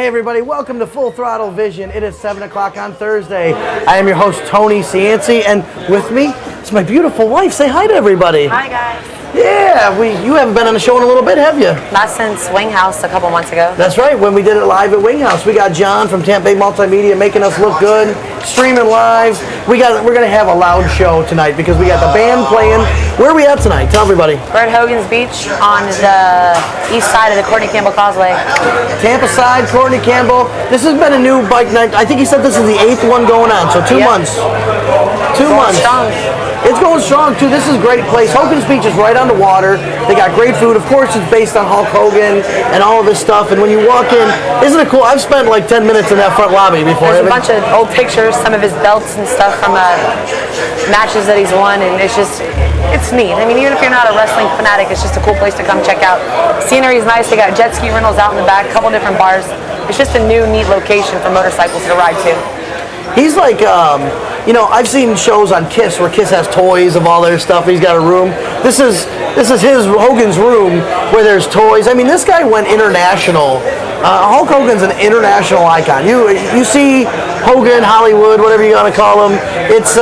everybody, welcome to Full Throttle Vision. It is 7 o'clock on Thursday. I am your host, Tony Cianci, and with me is my beautiful wife. Say hi to everybody. Hi, guys. Yeah, you haven't been on the show in a little bit, have you? Not since Wing House a couple months ago. That's right, when we did it live at Wing House. We got John from Tampa Bay Multimedia making us look good, streaming live. We're going to have a loud show tonight because we got the band playing. Where are we at tonight? Tell everybody. We're at Hogan's Beach on the east side of the Courtney Campbell Causeway. Tampa side, Courtney Campbell. This has been a new bike night. I think he said this is the 8th one going on, so 2 months. 2 months. Strong. It's going strong, too. This is a great place. Hogan's Beach is right on the water. They got great food. Of course, it's based on Hulk Hogan and all of this stuff. And when you walk in, isn't it cool? I've spent like 10 minutes in that front lobby before. There's a bunch of old pictures, some of his belts and stuff from matches that he's won, and it's neat. I mean, even if you're not a wrestling fanatic, it's just a cool place to come check out. Scenery's nice. They got jet ski rentals out in the back, a couple different bars. It's just a new, neat location for motorcycles to ride to. He's like, I've seen shows on Kiss where Kiss has toys of all their stuff. He's got a room. This is Hogan's room where there's toys. I mean, this guy went international. Hulk Hogan's an international icon. You see Hogan, Hollywood, whatever you want to call him. It's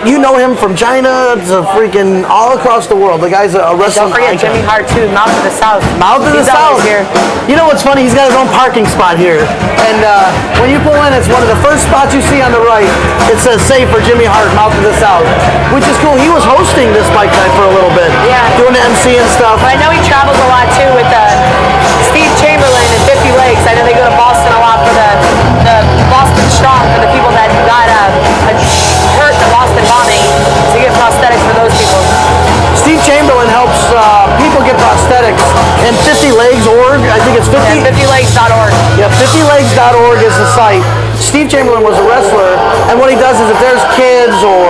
you know him from China to freaking all across the world. The guy's a wrestling icon. Don't forget Jimmy Hart too, Mouth of the South. Mouth of the South. Here. You know what's funny? He's got his own parking spot here. And when you pull in, it's one of the first spots you see on the right. It says "Save for Jimmy Hart, Mouth of the South," which is cool. He was hosting this bike night for a little bit. Yeah. Doing the MC and stuff. But I know he travels a lot too with Steve Chamberlain and 50 Legs. I know they go to Boston a lot for the Boston Strong for the people that got hurt in the Boston bombing to get prosthetics for those people. Steve Chamberlain helps people get prosthetics, and 50legs.org, I think it's 50. Yeah, 50legs.org. Yeah, 50legs.org is the site. Steve Chamberlain was a wrestler, and what he does is if there's kids or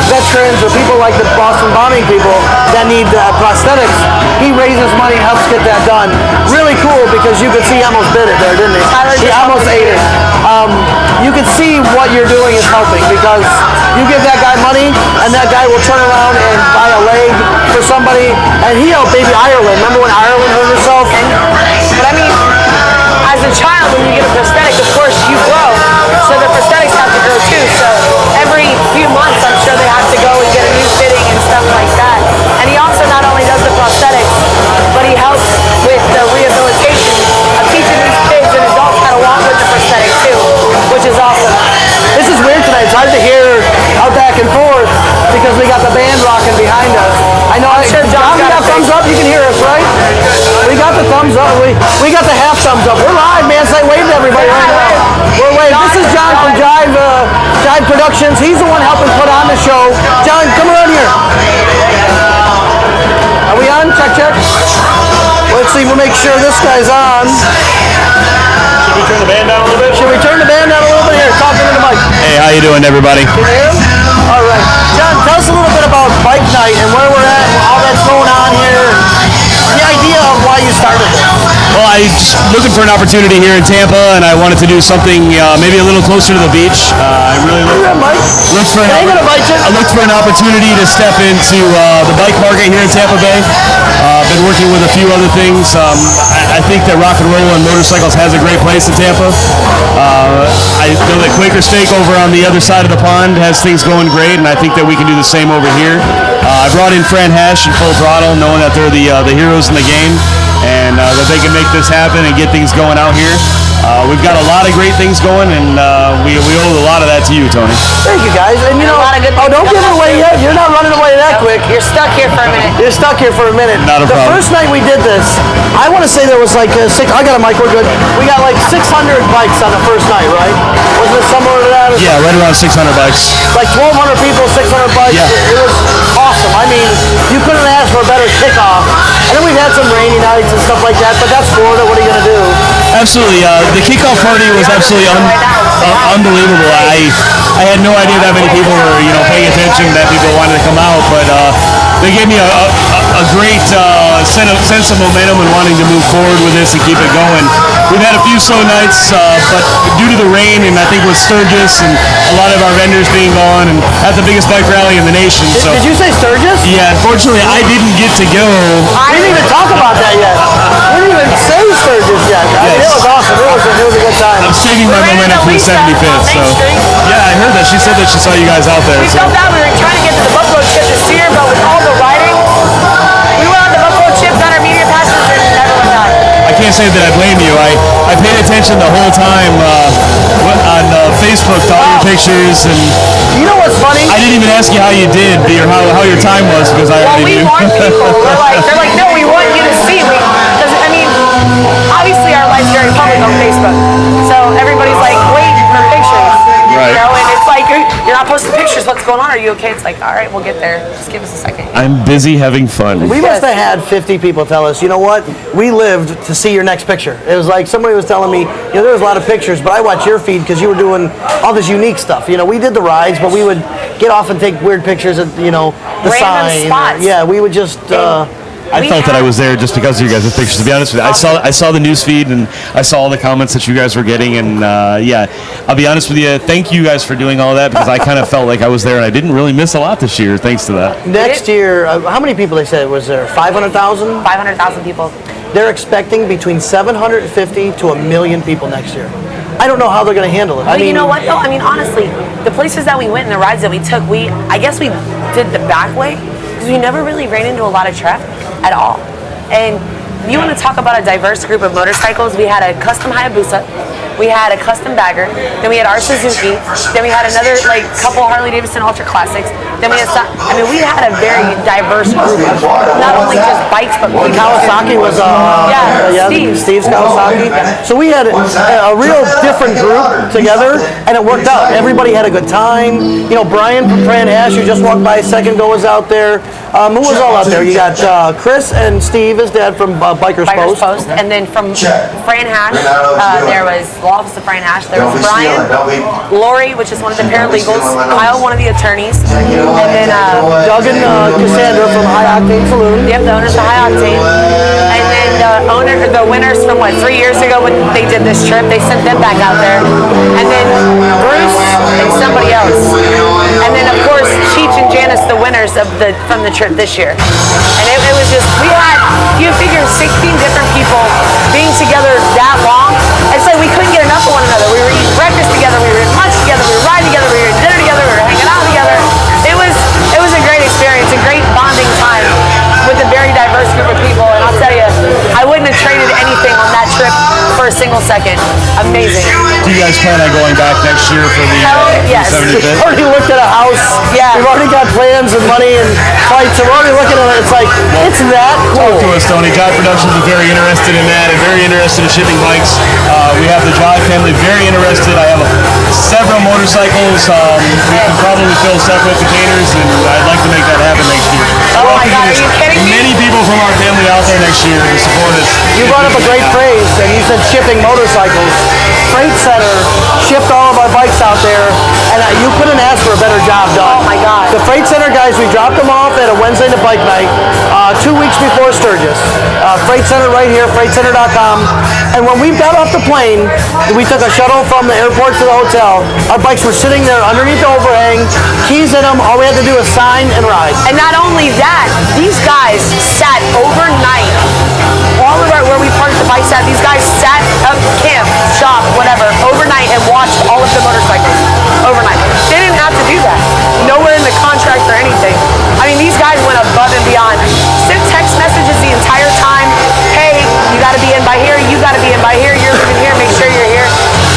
veterans or people like the Boston bombing people that need prosthetics, he raises money and helps get that done. Really cool because you could see he almost did it there, didn't he? He almost ate it. You can see what you're doing is helping because you give that guy money and that guy will turn around and buy a leg for somebody, and he helped baby Ireland. Remember when Ireland hurt herself? But I mean, as a child, when you get a prosthetic, of course you grow, so the prosthetics have to grow too. So every few months, I'm sure they have to go and get a new fitting and stuff like that. And he also not only does the prosthetics, but he helps with the rehabilitation of teaching these kids and adults how to walk with the prosthetic too, which is awesome. This is weird tonight. It's hard to hear out back and forth because we got the band rocking behind us. I know. I'm sure John got thumbs up. You can hear us, right? We got the thumbs up. We got the half thumbs up. We're live, man. Say wave to everybody right now. We're waving. This is John from Jive Productions. He's the one helping put on the show. John, come around here. Are we on? Check. Let's see. We'll make sure this guy's on. Should we turn the band down a little bit? Should we turn the band down a little bit here? Talking to the mic. Hey, how you doing, everybody? Can you hear him? All right. John, tell us a little bit about Bike Night and where we're at and all that's going on here. The idea of why you started this. Well, I was looking for an opportunity here in Tampa, and I wanted to do something maybe a little closer to the beach. I really looked for an opportunity to step into the bike market here in Tampa Bay. Been working with a few other things. I think that rock and roll and motorcycles has a great place in Tampa. I know that Quaker Steak over on the other side of the pond has things going great, and I think that we can do the same over here. I brought in Fran Hash and Full Throttle, knowing that they're the heroes in the game, and that they can make this happen and get things going out here. We've got a lot of great things going, and we owe a lot of that to you, Tony. Thank you, guys. And don't give it away yet. You're not running away that quick. You're stuck here for a minute. You're stuck here for a minute. Not a problem. The first night we did this, I want to say there was like I got a mic, we're good. We got like 600 bikes on the first night, right? Wasn't it somewhere to that? Yeah, right around 600 bikes. Like 1,200 people, 600 bikes. Yeah. It was awesome. I mean, you couldn't ask for a better kickoff. And then we've had some rainy nights and stuff like that, but that's Florida. What are you going to do? Absolutely. The kickoff party was absolutely unbelievable. I I had no idea that many people were, paying attention, that people wanted to come out, but they gave me a great sense of momentum and wanting to move forward with this and keep it going. We've had a few slow nights, but due to the rain and I think with Sturgis and a lot of our vendors being gone, and at the biggest bike rally in the nation. So did you say Sturgis? yeah, unfortunately I didn't get to go. We didn't even talk about that yet. We didn't even say Sturgis yet. I mean, it was awesome. It was a good time. I'm saving my momentum for the 75th. So yeah, I heard that. She said that she saw you guys out there. We felt that we were trying to get to the Buffalo Chip this year, but with all the riding, we went on the Buffalo Chip, got our media passes, and never went on. I can't say that I blame you. I paid attention the whole time on Facebook to all your pictures, and You know what's funny? I didn't even ask you how you did or how your time was because I Well, already we knew. want people. They're like, no, we want you to see. Because I mean, obviously our life's very public on Facebook, so everybody's like waiting for pictures. Right. And it's like you're not posting pictures. What's going on? Are you okay? It's like, all right, we'll get there. Just give us a second. I'm busy having fun. We must have had 50 people tell us, you know what? We lived to see your next picture. It was like somebody was telling me, there was a lot of pictures, but I watched your feed because you were doing all this unique stuff. We did the rides, but we would get off and take weird pictures at, the Random sign. spots. Yeah, we would just. I felt that I was there just because of you guys' pictures. To be honest with you, I saw the news feed and I saw all the comments that you guys were getting, and yeah, I'll be honest with you. Thank you guys for doing all that because I kind of felt like I was there and I didn't really miss a lot this year thanks to that. Next year, how many people they said was there? 500,000. 500,000 people. They're expecting between 750 to 1 million people next year. I don't know how they're going to handle it. But you know what though? I mean, honestly, the places that we went and the rides that we took, I guess we did the back way because we never really ran into a lot of traffic at all. And you want to talk about a diverse group of motorcycles? We had a custom Hayabusa, we had a custom Bagger, then we had our Suzuki, then we had another couple Harley Davidson Ultra Classics, then we had we had a very diverse group of not only just bikes but Kawasaki was Steve's Kawasaki. So we had a real different group together, and it worked out. Everybody had a good time. Brian from Fran Hash, who just walked by a second ago, was out there. Who was all out there? You got Chris and Steve, his dad from Bikers Post. And then from Fran Hash, there was Law Office of Fran Hash. There was Brian, Lori, which is one of the paralegals, Kyle, one of the attorneys, and then Doug and Cassandra from High Octane Saloon. Yep, the owners of High Octane. And then the winners from 3 years ago when they did this trip, they sent them back out there. And then Bruce and somebody else. And then of course Cheech and Janice, the winners from the trip this year. And it was just, you figure 16 different people being together that long. It's like we couldn't get enough of one another. We were eating breakfast together, we were eating lunch together, we were riding together, we were eating dinner together, we were hanging out together. It was a great experience, a great bonding time with a very diverse group of people. And I'll tell you, I wouldn't have traded anything on that trip for a single second. Amazing. Do you guys plan on going back next year for the yes. 75th? We've already looked at a house. Yeah. We've already got plans and money and flights. So we're already looking at it. It's like, it's that cool. Talk to us, Tony. Jive Productions is very interested in that and very interested in shipping bikes. We have the Jive family very interested. I have several motorcycles. We can probably fill separate containers, and I'd like to make that happen next year. Oh my God, are you kidding me? Many people from our family out there next year to support us. You brought up a great phrase, and you said shipping motorcycles. Freight Center shipped all of our bikes out there, and you couldn't ask for a better job done. Oh my God. The Freight Center guys, we dropped them off at a Wednesday to bike night 2 weeks before Sturgis. Freight Center right here, freightcenter.com. And when we got off the plane, we took a shuttle from the airport to the hotel. Our bikes were sitting there underneath the overhang, keys in them. All we had to do was sign and ride. And not only that, these guys sat overnight. All of where we parked the bikes at, these guys sat up camp, shop, whatever, overnight and watched all of the motorcycles overnight. They didn't have to do that. Nowhere in the contract or anything. I mean, these guys went above and beyond. Sent text messages the entire time. Hey, you got to be in by here. You got to be in by here. You're leaving here. Make sure you're here.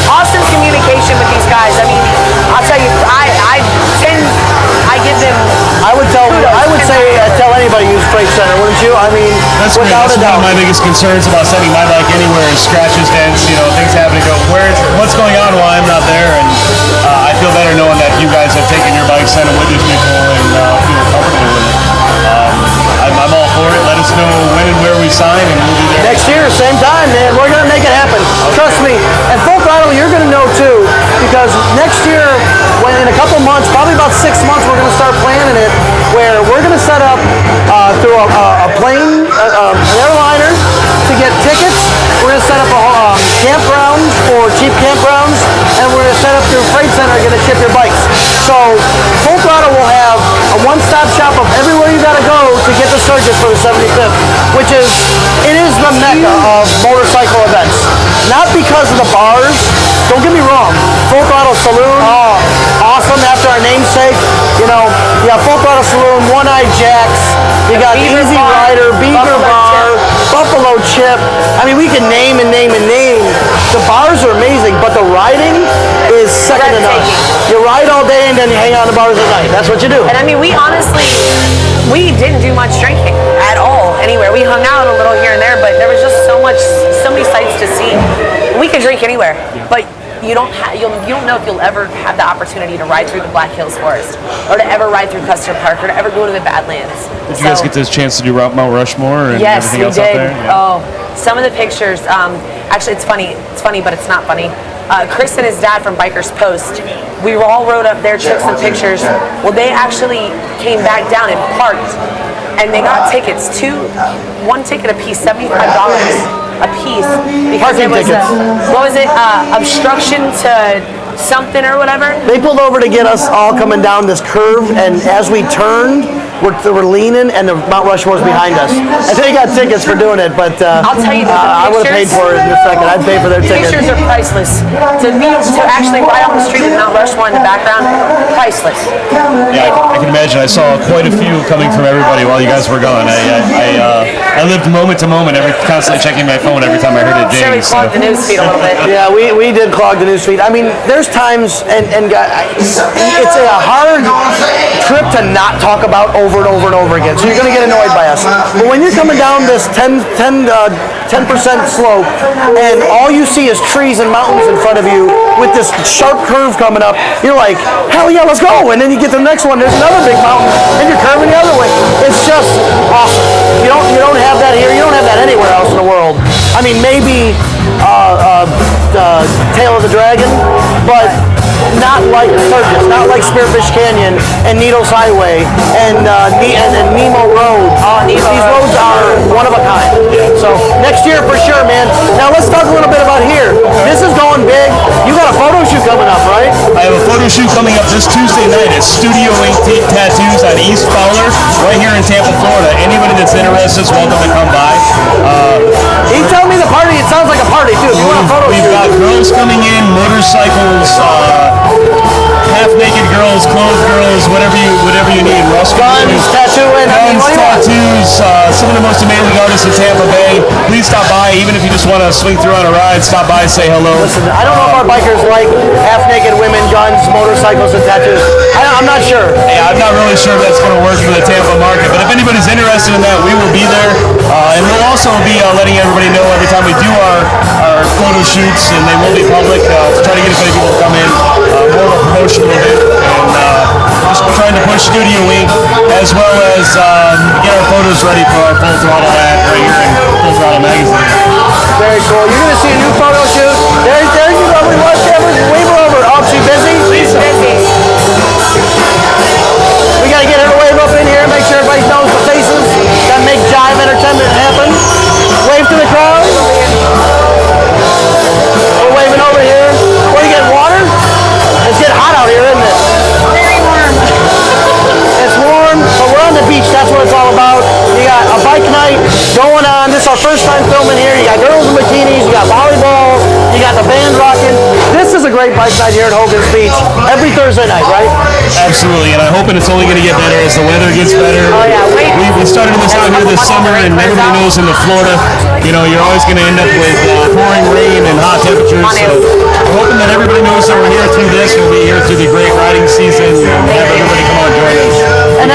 Awesome communication with these guys. I mean, I'll tell you, I give them. I would say tell anybody use Freight Center, wouldn't you? I mean, That's great. without That's a one doubt. of my biggest concerns about sending my bike anywhere is scratches, dents, things happen to go. What's going on while I'm not there? And I feel better knowing that you guys have taken your bike, sent them with these people, and feel comfortable with it. I'm all for it. Let us know when and where we sign, and we'll be there. Next year, same time, man. We're going to make it happen. Trust me. And Full Throttle, you're going to know too, because next year, in a couple months, probably about 6 months, we're going to start planning it where we're going to set up through a plane, an airliner to get tickets. We're going to set up a campground for cheap campgrounds, and we're going to set up through Freight Center, going to ship your bikes. So Full Throttle will have a one-stop shop of everywhere you got to go to get the circuit for the 75th, which is, it is the mecca of motorcycle events. Not because of the bars. Don't get me wrong. Full Throttle Saloon, awesome after our namesake. You know, you have Full Throttle Saloon, One-Eyed Jacks. You got Easy Rider, Beaver Bar, Buffalo Chip. I mean, we can name and name and name. The bars are amazing, but the riding is second to none. You ride all day and then you hang out in the bars at night. That's what you do. And I mean, we honestly, we didn't do much drinking at all anywhere. We hung out a little here and there, but there was just so many sights to see. We could drink anywhere, but you don't know if you'll ever have the opportunity to ride through the Black Hills Forest, or to ever ride through Custer Park, or to ever go to the Badlands. Did you guys get this chance to do Mount Rushmore and everything else out there? Yeah. Oh, some of the pictures. Actually, it's funny, but it's not funny. Chris and his dad from Bikers Post, we all rode up there, took some pictures. Well, they actually came back down and parked, and they got tickets, one ticket a piece, $75 a piece, because it was what was it? Obstruction to something or whatever. They pulled over to get us all coming down this curve, and as we turned, we're leaning, and the Mount Rushmore's behind us. And they got tickets for doing it, but I'll tell you, I would have paid for it in a second. I'd pay for their ticket. Pictures are priceless. To actually ride on the street with Mount Rushmore in the background, priceless. Yeah, I can imagine. I saw quite a few coming from everybody while you guys were gone. I lived moment to moment, constantly checking my phone every time I heard it ding. Sure, we clogged the newsfeed a little bit. Yeah, we did clog the newsfeed. I mean, there's times, and it's a hard trip to not talk about over and over and over again. So you're going to get annoyed by us. But when you're coming down this 10% slope, and all you see is trees and mountains in front of you with this sharp curve coming up, you're like, hell yeah, let's go. And then you get to the next one, there's another big mountain, and you're curving the other way. It's just awesome. You don't have that here. You don't have that anywhere else in the world. I mean, maybe Tail of the Dragon, but not like Sturgis, not like Spearfish Canyon and Needles Highway and Nemo Road. These roads are one of a kind. So next year for sure, man. Now let's talk a little bit about here. This is going big. You got a photo shoot coming up, right? I have a photo shoot coming up this Tuesday night at Studio Ink Tattoos on East Fowler, right here in Tampa, Florida. Anybody that's interested is welcome to come by. He told me the party. It sounds like a party too. If you want a photo shoot, we've got girls coming in, motorcycles, half-naked girls, clothed girls, whatever you need. Guns, tattooing, tattoos, some of the most amazing artists in Tampa Bay. Please stop by, even if you just want to swing through on a ride. Stop by, say hello. Listen, I don't know if our bikers like half-naked women, guns, motorcycles, and tattoos. I'm not sure. Yeah, I'm not really sure if that's going to work for the Tampa market, but if anybody's interested in that, we will be there. And we'll also be letting everybody know every time we do our photo shoots, and they will be public, to try to get as many people to come in. More of a promotional event, and just trying to push Studio Ink, as well as get our photos ready for our Full Throttle ad right here in Full Throttle magazine. Very cool. You're going to see a new photo shoot. There you go. We watch Cameron. Wave her over. Oh, she's busy? She's busy. We got to get her to wave up in here, make sure everybody knows the faces. Got to make Jive Entertainment happen. Wave to the crowd. We're waving over here. What, are you getting water? It's getting hot out here, isn't it? Very warm. It's warm, but we're on the beach. That's what it's all about. You got a bike night going on. This is our first time filming here. You got girls in bikinis. You got volleyball. You got the band rocking. This is a great bike night here at Hogan's Beach every Thursday night, right? Absolutely, and I'm hoping it's only going to get better as the weather gets better. Oh yeah, we started this out here this summer, and everybody knows in the Florida, you're always going to end up with pouring rain and hot temperatures. So we're hoping that everybody knows that we're here through this. We'll be here through the great riding season, and have everybody come on join us. And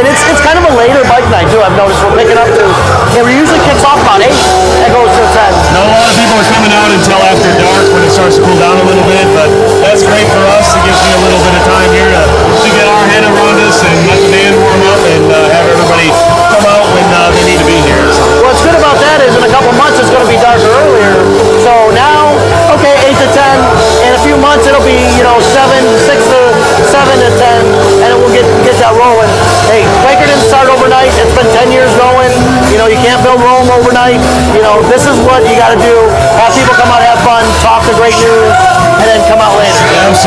and it's kind of a later bike night too. I've noticed we're picking up to. It usually kicks off about 8 and goes to 10. Now a lot of people are coming out until after dark when it starts to cool down a little bit, but that's great for us. It gives me a little bit of time here to get our head around us and let the band warm up and have everybody come out when they need to be here. So. What's good about that is in a couple months it's going to be darker earlier. So now, okay, 8 to 10. In a few months it'll be 7, 6:30.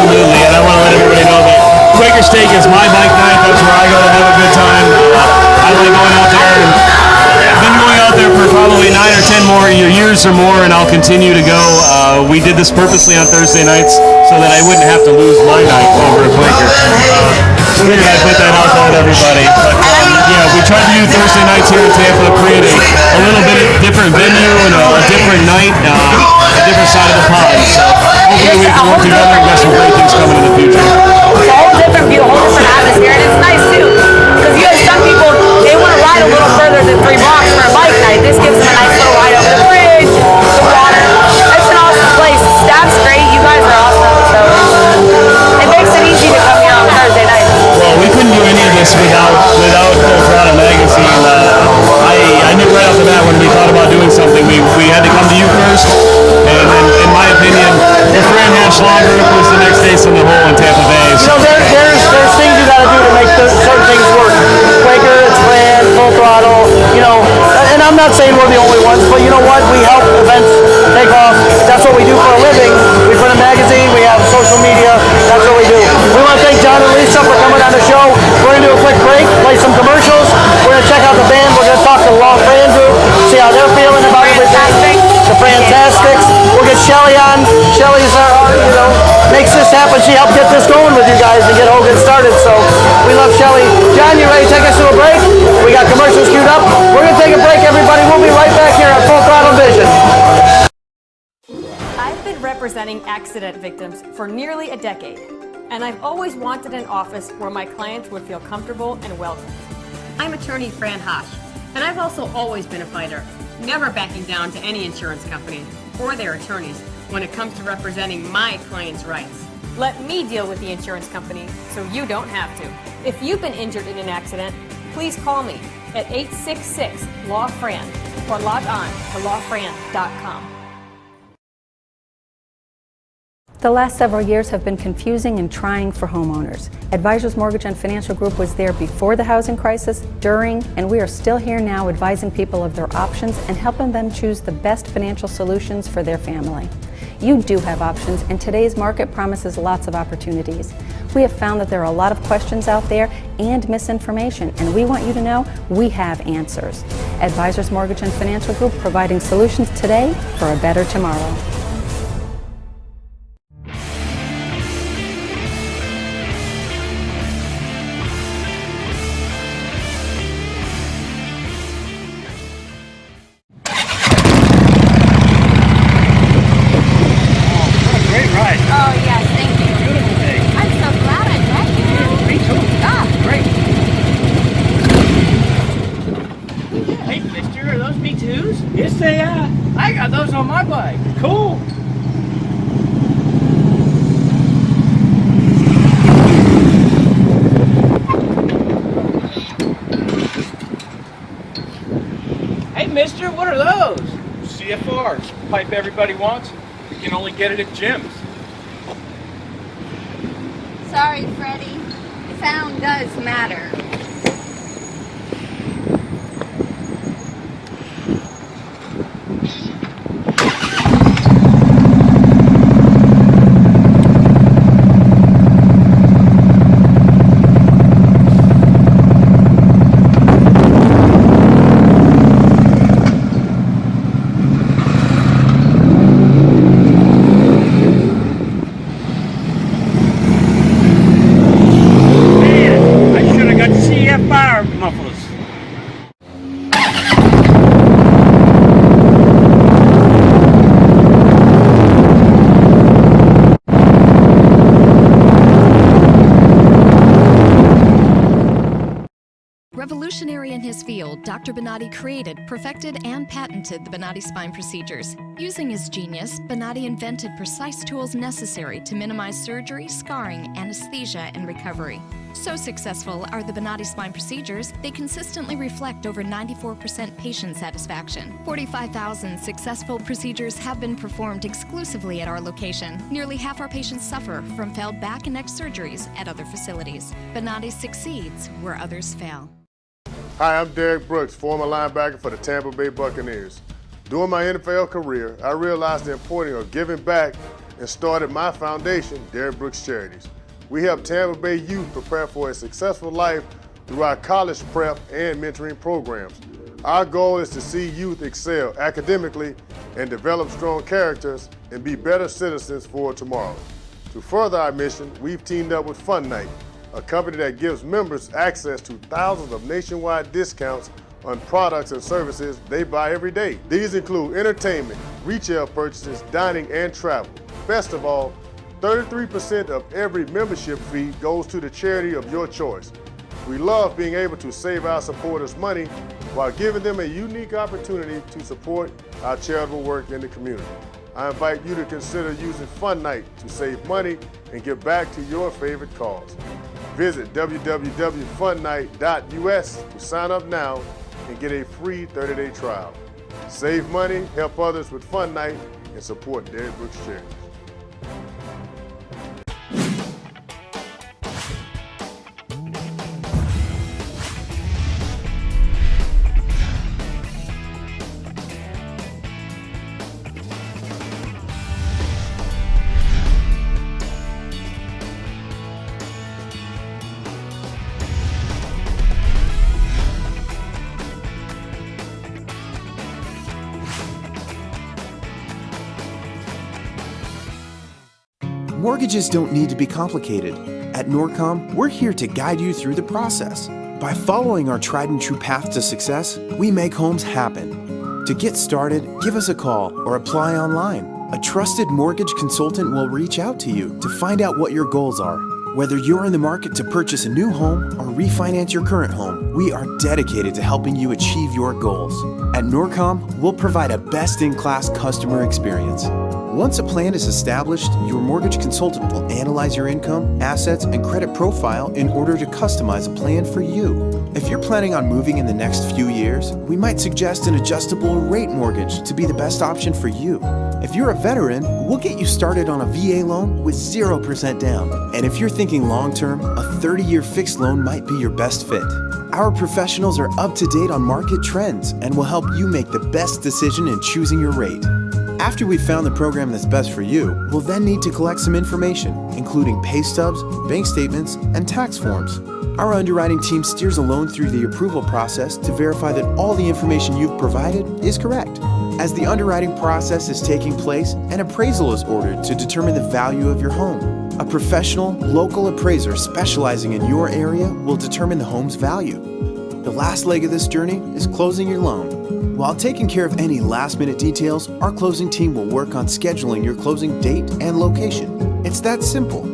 absolutely. And I want to let everybody know that Quaker Steak is my bike night. That's where I go to have a good time. I like going out there. And I've been going out there for probably 9 or 10 more years or more, and I'll continue to go. We did this purposely on Thursday nights so that I wouldn't have to lose my night over at Quaker. Figured I'd put that out there with everybody. But yeah, we tried to do Thursday nights here in Tampa, create a little bit different venue and a different night, a different side of the pond. So hopefully we can work together and get some great things coming in the future. It's a whole different view, a whole different atmosphere, and it's nice too. Because you have some people, they want to ride a little further than 3 blocks for a bike night. This gives them a nice little ride over the bridge, the water. It's an awesome place. Staff's great. You guys are awesome. So it makes it easy to come here on Thursday night. Well, we couldn't do any of this without Full Throttle magazine. I knew right off the bat when we thought about doing something, we had to come to you first. And in my opinion, the 3.5 Schlong group was the next ace in the hole in Tampa Bay. You know, there's things you got to do to make certain things work. Quaker, it's Fran, Full Throttle, you know, and I'm not saying we're the only ones, but you know what? We help events take off. That's what we do for a living. We print a magazine, we have social media, that's what we do. We want to thank John and Lisa for coming on the show. We're going to do a quick break, play some commercials. We're going to check out the band. We're going to talk to the Law Fran group, see how they're feeling about everything. The Fantastics. We'll get Shelly on. Shelly's makes this happen. She helped get this going with you guys and get Hogan started. So we love Shelly. John, you ready to take us to a break? We got commercials queued up. We're going to take a break, everybody. We'll be right back here at Full Throttle Vision. I've been representing accident victims for nearly a decade, and I've always wanted an office where my clients would feel comfortable and welcome. I'm attorney Fran Hosh, and I've also always been a fighter, never backing down to any insurance company or their attorneys when it comes to representing my clients' rights. Let me deal with the insurance company so you don't have to. If you've been injured in an accident, please call me at 866-LAW-FRAN or log on to lawfran.com. The last several years have been confusing and trying for homeowners. Advisors Mortgage and Financial Group was there before the housing crisis, during, and we are still here now advising people of their options and helping them choose the best financial solutions for their family. You do have options, and today's market promises lots of opportunities. We have found that there are a lot of questions out there and misinformation, and we want you to know we have answers. Advisors Mortgage and Financial Group, providing solutions today for a better tomorrow. On my bike. Cool. Hey, mister, what are those? CFRs. Pipe everybody wants. You can only get it at gyms. Sorry, Freddie. Sound does matter. Revolutionary in his field, Dr. Bonatti created, perfected, and patented the Bonatti spine procedures. Using his genius, Bonatti invented precise tools necessary to minimize surgery, scarring, anesthesia, and recovery. So successful are the Bonatti spine procedures, they consistently reflect over 94% patient satisfaction. 45,000 successful procedures have been performed exclusively at our location. Nearly half our patients suffer from failed back and neck surgeries at other facilities. Bonatti succeeds where others fail. Hi, I'm Derek Brooks, former linebacker for the Tampa Bay Buccaneers. During my NFL career, I realized the importance of giving back and started my foundation, Derek Brooks Charities. We help Tampa Bay youth prepare for a successful life through our college prep and mentoring programs. Our goal is to see youth excel academically and develop strong characters and be better citizens for tomorrow. To further our mission, we've teamed up with Fun Night, a company that gives members access to thousands of nationwide discounts on products and services they buy every day. These include entertainment, retail purchases, dining, and travel. Best of all, 33% of every membership fee goes to the charity of your choice. We love being able to save our supporters money while giving them a unique opportunity to support our charitable work in the community. I invite you to consider using Fun Night to save money and give back to your favorite cause. Visit www.funnight.us to sign up now and get a free 30-day trial. Save money, help others with Fun Night, and support Derek Brooks Charities. Mortgages don't need to be complicated. At Norcom, we're here to guide you through the process. By following our tried and true path to success, we make homes happen. To get started, give us a call or apply online. A trusted mortgage consultant will reach out to you to find out what your goals are. Whether you're in the market to purchase a new home or refinance your current home, we are dedicated to helping you achieve your goals. At Norcom, we'll provide a best-in-class customer experience. Once a plan is established, your mortgage consultant will analyze your income, assets, and credit profile in order to customize a plan for you. If you're planning on moving in the next few years, we might suggest an adjustable rate mortgage to be the best option for you. If you're a veteran, we'll get you started on a VA loan with 0% down. And if you're thinking long-term, a 30-year fixed loan might be your best fit. Our professionals are up to date on market trends and will help you make the best decision in choosing your rate. After we've found the program that's best for you, we'll then need to collect some information, including pay stubs, bank statements, and tax forms. Our underwriting team steers a loan through the approval process to verify that all the information you've provided is correct. As the underwriting process is taking place, an appraisal is ordered to determine the value of your home. A professional, local appraiser specializing in your area will determine the home's value. The last leg of this journey is closing your loan. While taking care of any last-minute details, our closing team will work on scheduling your closing date and location. It's that simple.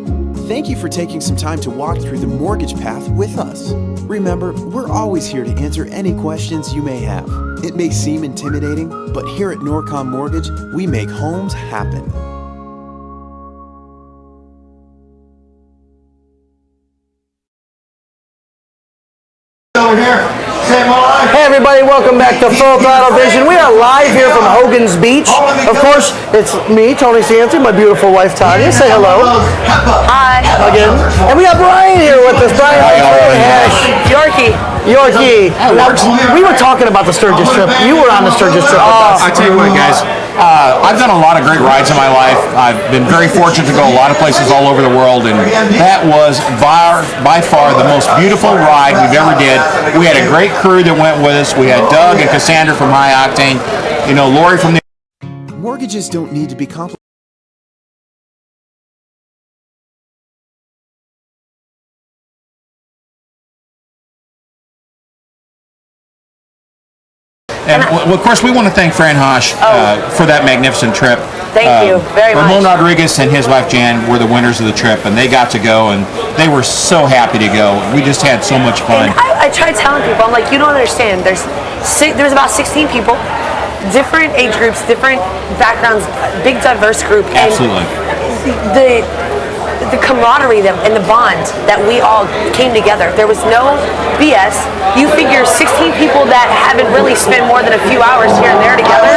Thank you for taking some time to walk through the mortgage path with us. Remember, we're always here to answer any questions you may have. It may seem intimidating, but here at Norcom Mortgage, we make homes happen. Over here. Hey everybody, welcome back to Full Throttle Vision. We are live here from Hogan's Beach. Of course, it's me, Tony Cianci, my beautiful wife Tanya. Say hello. Hi. Again. And we got Brian here with us. Brian, how you doing? Yorkie. Now, we were talking about the Sturgis trip. You were on the Sturgis trip with us. I tell you what, guys, I've done a lot of great rides in my life. I've been very fortunate to go a lot of places all over the world, and that was by far the most beautiful ride we've ever did. We had a great crew that went with us. We had Doug and Cassandra from High Octane, Lori from the... Mortgages don't need to be complicated. And of course, we want to thank Fran Hosh for that magnificent trip. Thank you very much. Ramon Rodriguez and his wife Jan were the winners of the trip, and they got to go, and they were so happy to go. We just had so much fun. And I tried telling people, I'm like, you don't understand. There's about 16 people, different age groups, different backgrounds, big diverse group. Absolutely. And the camaraderie and the bond that we all came together. There was no BS. You figure 16 people that haven't really spent more than a few hours here and there together,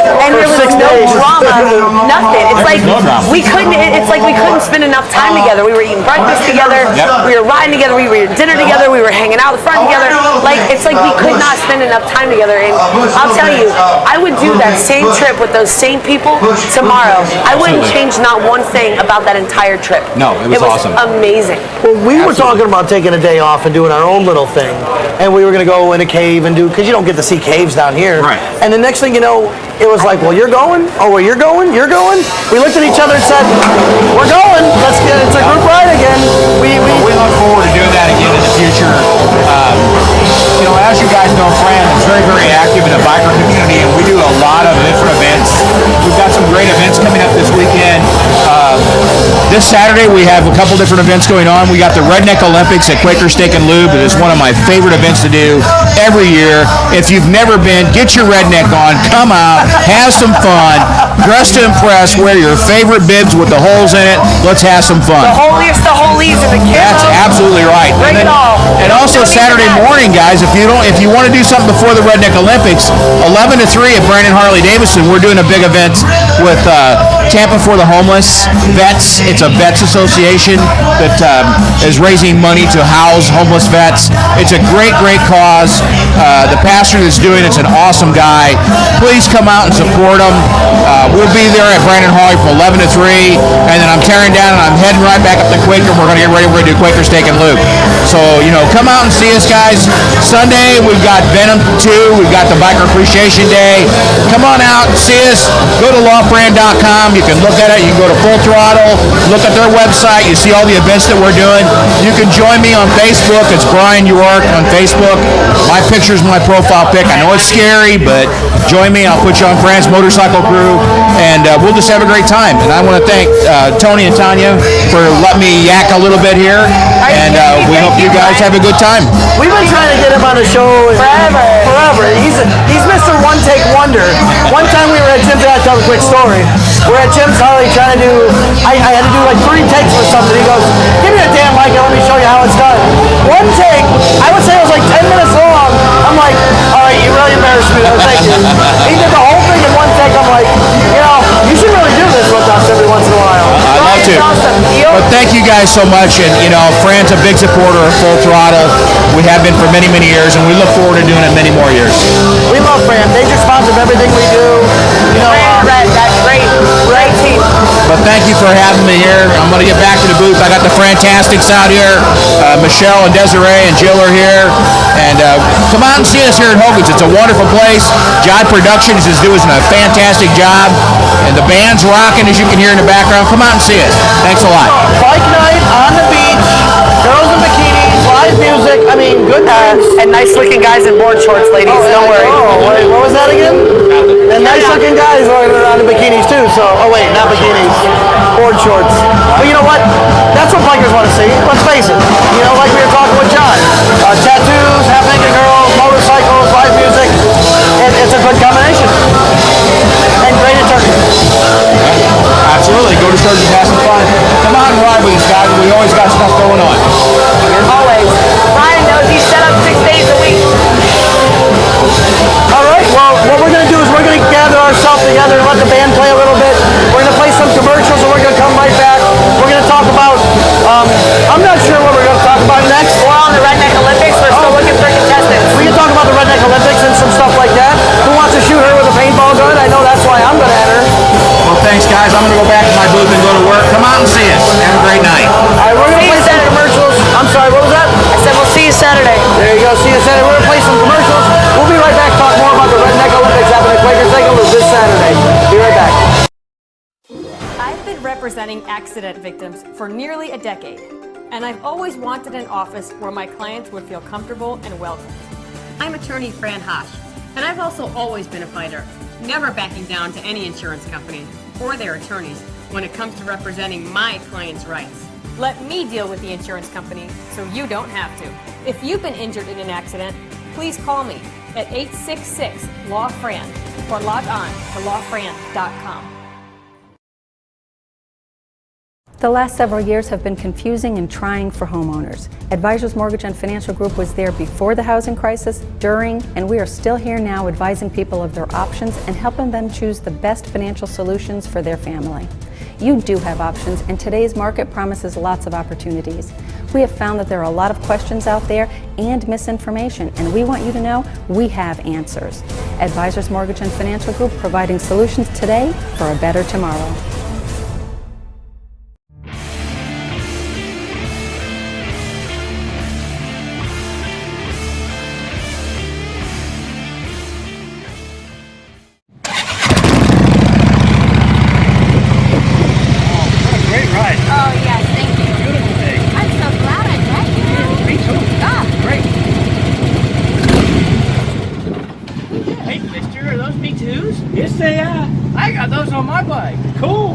and there was 6 no days. drama, nothing. It's like no drama. we couldn't. It's like we couldn't spend enough time together. We were eating breakfast together. Yep. We were riding together. We were eating dinner together. We were hanging out the front together. Like it's like we could not spend enough time together. And I'll tell you, I would do that same trip with those same people tomorrow. I wouldn't change not one thing about that entire trip. No, it was awesome. Amazing. Well, we were talking about taking a day off and doing our own little thing, and we were going to go in a cave and do, because you don't get to see caves down here. Right. And the next thing you know, it was like, well, you're going? Oh, well, you're going? You're going? We looked at each other and said, we're going. Let's get, it's a group ride again. We look forward to doing that again in the future. You know, as you guys know, Fran is very, very active in the biker community, and we do a lot of different events. We've got some great events coming up this weekend. This Saturday, we have a couple different events going on. We got the Redneck Olympics at Quaker Steak and Lube. It is one of my favorite events to do every year. If you've never been, get your redneck on, come out, have some fun, dress to impress, wear your favorite bibs with the holes in it. Let's have some fun. The holiest of holies in the camera. That's absolutely right. Bring it all. And also Saturday morning, guys, if you want to do something before the Redneck Olympics, 11 to 3 at Brandon Harley Davidson, we're doing a big event with Tampa for the Homeless Vets. It's a vets association that is raising money to house homeless vets. It's a great, great cause. The pastor that's doing it's an awesome guy. Please come out and support him. We'll be there at Brandon Harley from 11 to 3, and then I'm tearing down and I'm heading right back up to Quaker. We're going to get ready. We're going to do Quaker Steak and Lube. So, come out and see us, guys. Sunday, we've got Venom 2. We've got the Biker Appreciation Day. Come on out and see us. Go to lawfriend.com. You can look at it. You can go to Full Throttle. Look at their website. You see all the events that we're doing. You can join me on Facebook. It's Brian York on Facebook. My picture's my profile pic. I know it's scary, but join me. I'll put you on Fran's Motorcycle Crew, and we'll just have a great time. And I want to thank Tony and Tanya for letting me yak a little bit here, and we hope you guys have a good time. We've been trying to get him on the show forever. He's Mr. One Take Wonder. One time we were at Jim's, I'll tell a quick story. We're at Jim's Harley trying to do, I had to do like 3 takes for something. He goes, give me a damn mic and let me show you how it's done. One take, I would say it was like 10 minutes long. I'm like, all right, you really embarrassed me though, thank you. He did the whole thing in 1 take. I'm like, you should really do this with us every once in a while. I'd love to. But thank you guys so much, and Fran's a big supporter of Full Throttle. We have been for many, many years, and we look forward to doing it many more years. We love Fran. Major sponsor of everything we do. That's great. Great team. But thank you for having me here. I'm going to get back to the booth. I got the Fantastics out here. Michelle and Desiree and Jill are here. And come out and see us here at Hogan's. It's a wonderful place. Jive Productions is doing a fantastic job. And the band's rocking, as you can hear in the background. Come out and see us. Thanks a lot. Bike night on the beach. Girls in bikinis. Live music. I mean, good times. And nice looking guys in board shorts, ladies. Don't worry. Oh, wait, what was that again? And nice looking guys running around in bikinis too. So, not bikinis. Board shorts. But you know what? That's what bikers want to see. Let's face it. Like we were talking with John. Tattoos, half-naked girls, motorcycles, live music. It's a good combination. And great attorney. Absolutely. Go to Sturgis and have some fun. Come on and ride with us, guys. We always got stuff going on. Always. Brian knows he's set up 6 days a week. All right. Well, what we're going to do is we're going to gather ourselves together and let the band play a little bit. We're going to play some commercials, and we're going to come right back. We're going to talk about, I'm not sure what we're going to talk about next. We're on the Redneck Olympics. We're still looking for contestants. We can talk about the Redneck Olympics and some stuff like that. Who wants to shoot her with a paintball gun? I know that's why I'm going to enter. Well, thanks, guys. I'm going to go back to my booth and go to work. Come out and see us. Have a great night. All right, we're going to play some commercials. I'm sorry, what was that? I said we'll see you Saturday. There you go. See you Saturday. We're going to play some commercials. We'll be right back. Talk more about the Redneck Olympics happening at Quaker Steak and Lube this Saturday. Be right back. I've been representing accident victims for nearly a decade, and I've always wanted an office where my clients would feel comfortable and welcome. I'm attorney Fran Hosh, and I've also always been a fighter, never backing down to any insurance company or their attorneys when it comes to representing my clients' rights. Let me deal with the insurance company so you don't have to. If you've been injured in an accident, please call me at 866-LAW-FRAN or log on to lawfran.com. The last several years have been confusing and trying for homeowners. Advisors Mortgage and Financial Group was there before the housing crisis, during, and we are still here now advising people of their options and helping them choose the best financial solutions for their family. You do have options, and today's market promises lots of opportunities. We have found that there are a lot of questions out there and misinformation, and we want you to know we have answers. Advisors Mortgage and Financial Group, providing solutions today for a better tomorrow. Yes, they are. I got those on my bike. Cool.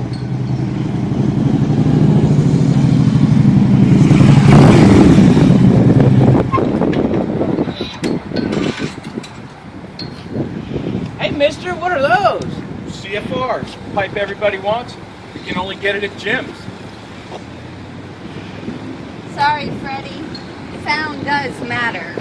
Hey, mister, what are those? CFRs. Pipe everybody wants. You can only get it at gyms. Sorry, Freddie. Sound does matter.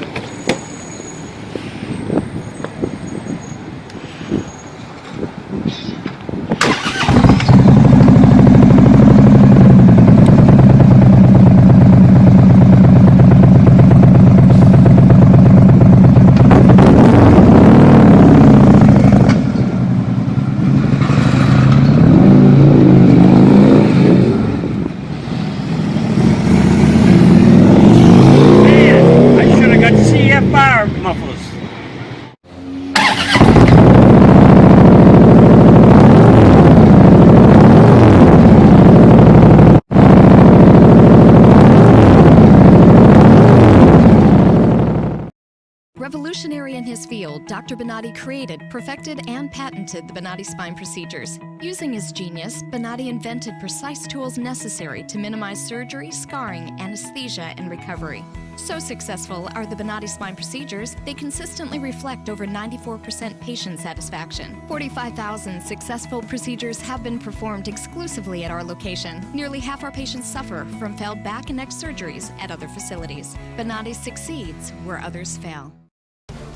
Revolutionary in his field, Dr. Bonatti created, perfected, and patented the Bonatti spine procedures. Using his genius, Bonatti invented precise tools necessary to minimize surgery, scarring, anesthesia, and recovery. So successful are the Bonatti spine procedures, they consistently reflect over 94% patient satisfaction. 45,000 successful procedures have been performed exclusively at our location. Nearly half our patients suffer from failed back and neck surgeries at other facilities. Bonatti succeeds where others fail.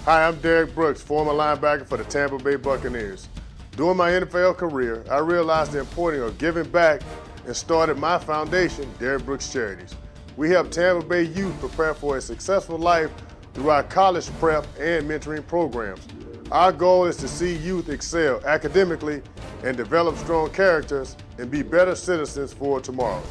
Hi, I'm Derek Brooks, former linebacker for the Tampa Bay Buccaneers. During my NFL career, I realized the importance of giving back and started my foundation, Derek Brooks Charities. We help Tampa Bay youth prepare for a successful life through our college prep and mentoring programs. Our goal is to see youth excel academically and develop strong characters and be better citizens for tomorrow.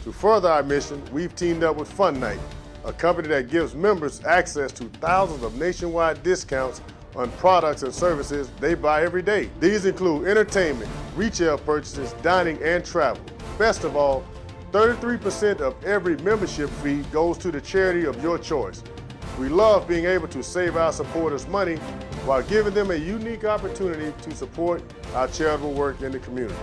To further our mission, we've teamed up with Fun Night, a company that gives members access to thousands of nationwide discounts on products and services they buy every day. These include entertainment, retail purchases, dining, and travel. Best of all, 33% of every membership fee goes to the charity of your choice. We love being able to save our supporters money while giving them a unique opportunity to support our charitable work in the community.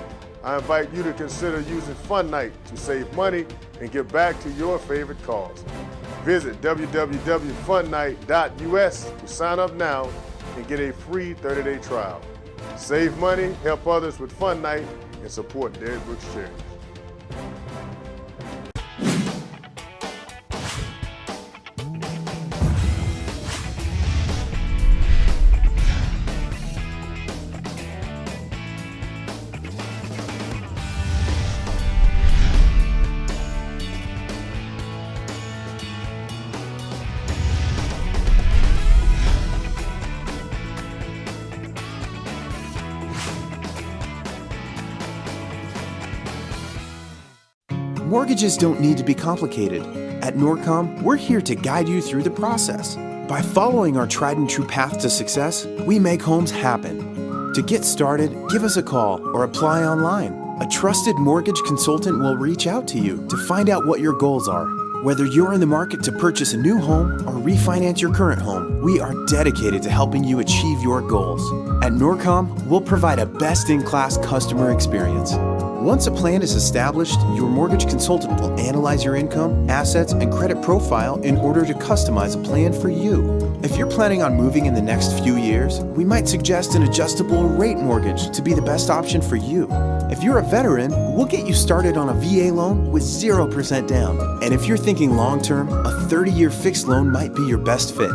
I invite you to consider using Fun Night to save money and give back to your favorite cause. Visit www.funnight.us to sign up now and get a free 30-day trial. Save money, help others with Fun Night, and support Derek Brooks Charities. Mortgages don't need to be complicated. At Norcom, we're here to guide you through the process. By following our tried and true path to success, we make homes happen. To get started, give us a call or apply online. A trusted mortgage consultant will reach out to you to find out what your goals are. Whether you're in the market to purchase a new home or refinance your current home, we are dedicated to helping you achieve your goals. At Norcom, we'll provide a best-in-class customer experience. Once a plan is established, your mortgage consultant will analyze your income, assets, and credit profile in order to customize a plan for you. If you're planning on moving in the next few years, we might suggest an adjustable rate mortgage to be the best option for you. If you're a veteran, we'll get you started on a VA loan with 0% down. And if you're thinking long-term, a 30-year fixed loan might be your best fit.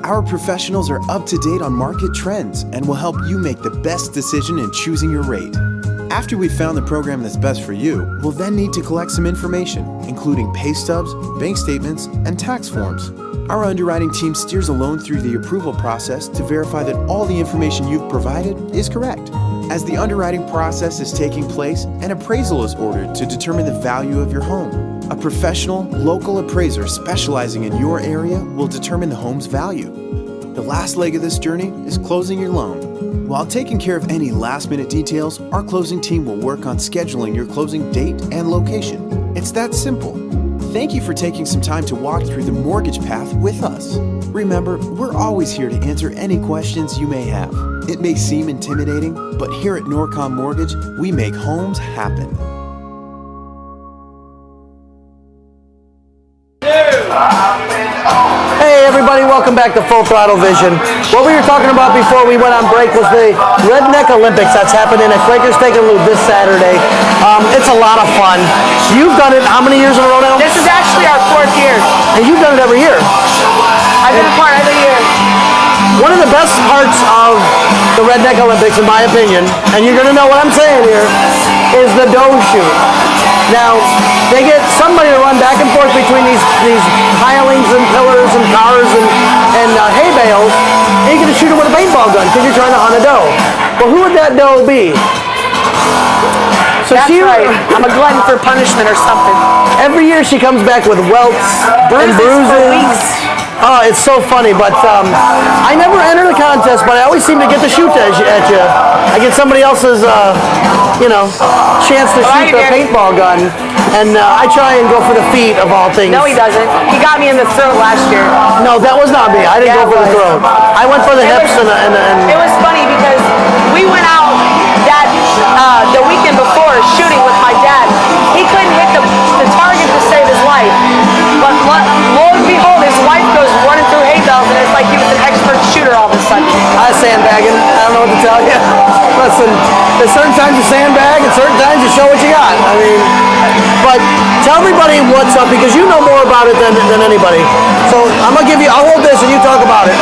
Our professionals are up to date on market trends and will help you make the best decision in choosing your rate. After we've found the program that's best for you, we'll then need to collect some information, including pay stubs, bank statements, and tax forms. Our underwriting team steers a loan through the approval process to verify that all the information you've provided is correct. As the underwriting process is taking place, an appraisal is ordered to determine the value of your home. A professional, local appraiser specializing in your area will determine the home's value. The last leg of this journey is closing your loan. While taking care of any last-minute details, our closing team will work on scheduling your closing date and location. It's that simple. Thank you for taking some time to walk through the mortgage path with us. Remember, we're always here to answer any questions you may have. It may seem intimidating, but here at Norcom Mortgage, we make homes happen. Hey everybody, welcome back to Full Throttle Vision. What we were talking about before we went on break was the Redneck Olympics that's happening at Quakers Takenloo this Saturday. It's a lot of fun. You've done it how many years in a row now? This is actually our 4th year. And you've done it every year. I've been a part every year. One of the best parts of the Redneck Olympics, in my opinion, and you're going to know what I'm saying here, is the doe shoot. Now, they get somebody to run back and forth between these pilings and pillars and cars and hay bales, and you get to shoot it with a paintball gun because you're trying to hunt a doe. Well, who would that doe be? So That's right. I'm a glutton for punishment or something. Every year she comes back with welts and bruises. For weeks. Oh, it's so funny, but I never enter the contest, but I always seem to get to shoot at you. I get somebody else's, chance to shoot the paintball gun, and I try and go for the feet of all things. No, he doesn't. He got me in the throat last year. No, that was not me. I didn't go for the throat. I went for the hips and. It was funny because we went out the weekend before shooting with my dad. He couldn't hit the target to save his life, but lo and behold, his wife goes running through hay bales, and it's like he was an expert shooter all of a sudden. I was sandbagging. I don't know what to tell you. Listen, there's certain times you sandbag and certain times you show what you got. I mean, but tell everybody what's up because you know more about it than anybody. So I'll hold this and you talk about it.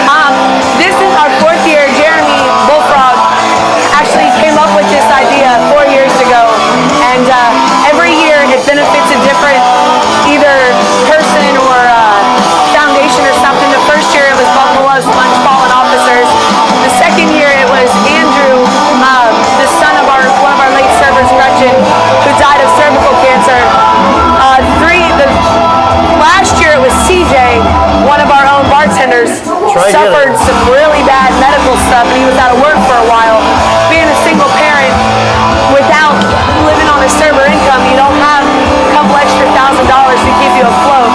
This is our 4th year. Jeremy Bullfrog actually came up with this idea 4 years ago, and every year it benefits a different either person or foundation or something. The first year it was Buffalo's Lunch Fallen Officers. The second year it was Andrew, the son of one of our late servers, Gretchen, who died of cervical cancer. Last year it was CJ, one of our own bartenders, suffered some really bad medical stuff, and he was out of work for a while. Being a single parent without living on a server income, you don't have a couple extra $1,000 to keep you afloat.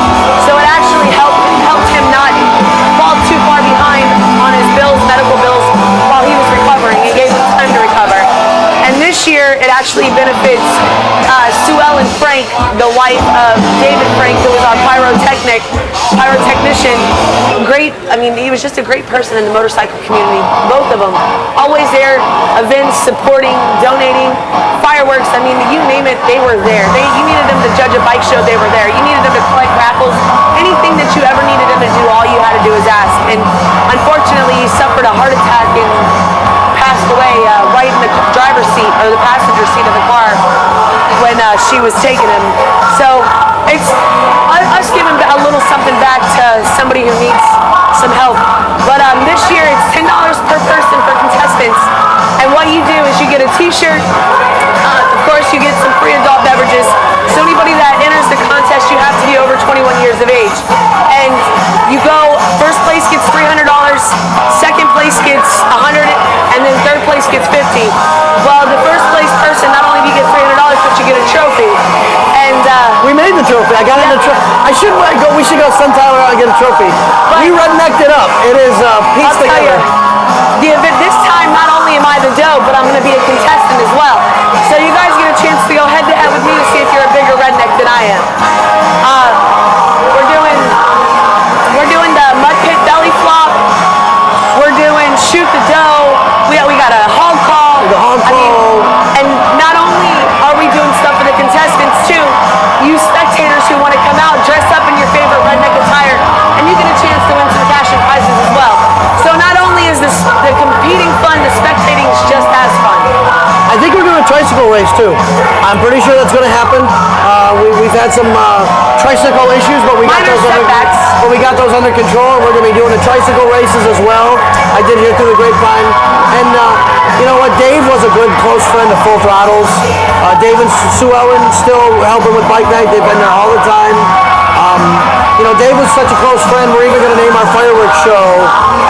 So it actually helped him not fall too far behind on his medical bills while he was recovering. It gave him time to recover. And this year it actually benefits Sue Ellen Frank, the wife of David Frank, who was our pyrotechnician. Great, he was just a great person in the motorcycle community, both of them. Always there, events, supporting, donating, fireworks, you name it, they were there. You needed them to judge a bike show, they were there. You needed them to collect raffles. Anything that you ever needed them to do, all you had to do was ask. And unfortunately, he suffered a heart attack and passed away right in the driver's seat or the passenger seat of the car when she was taking him. So it's us giving a little something back to somebody who needs some help. But this year it's $10 per person for contestants. And what you do is you get a t-shirt. Of course, you get some free adult beverages. So anybody that enters the contest, you have to be over 21 years of age. And you go, first place gets $300, second place gets $100, and then third place gets $50. Well, the first place person, not only do you get $300, but you get a trophy. And we made the trophy. I got in the trophy. We should go send Tyler out and get a trophy. We rednecked it up. It is pieced together. The event this time, not only am I the doe, but I'm going to be a contestant as well. So you guys get a chance to go head to head with me to see if you're a bigger redneck than I am. We're doing the mud pit belly flop. We're doing shoot the doe. We got a hog call. The hog call. And not only tricycle race too. I'm pretty sure that's going to happen. We've had some tricycle issues, but we got those under control. We're going to be doing the tricycle races as well. I did hear through the grapevine, and you know what? Dave was a good close friend of Full Throttle's. Dave and Sue Ellen still helping with Bike Night. They've been there all the time. You know, Dave was such a close friend. We're even going to name our fireworks show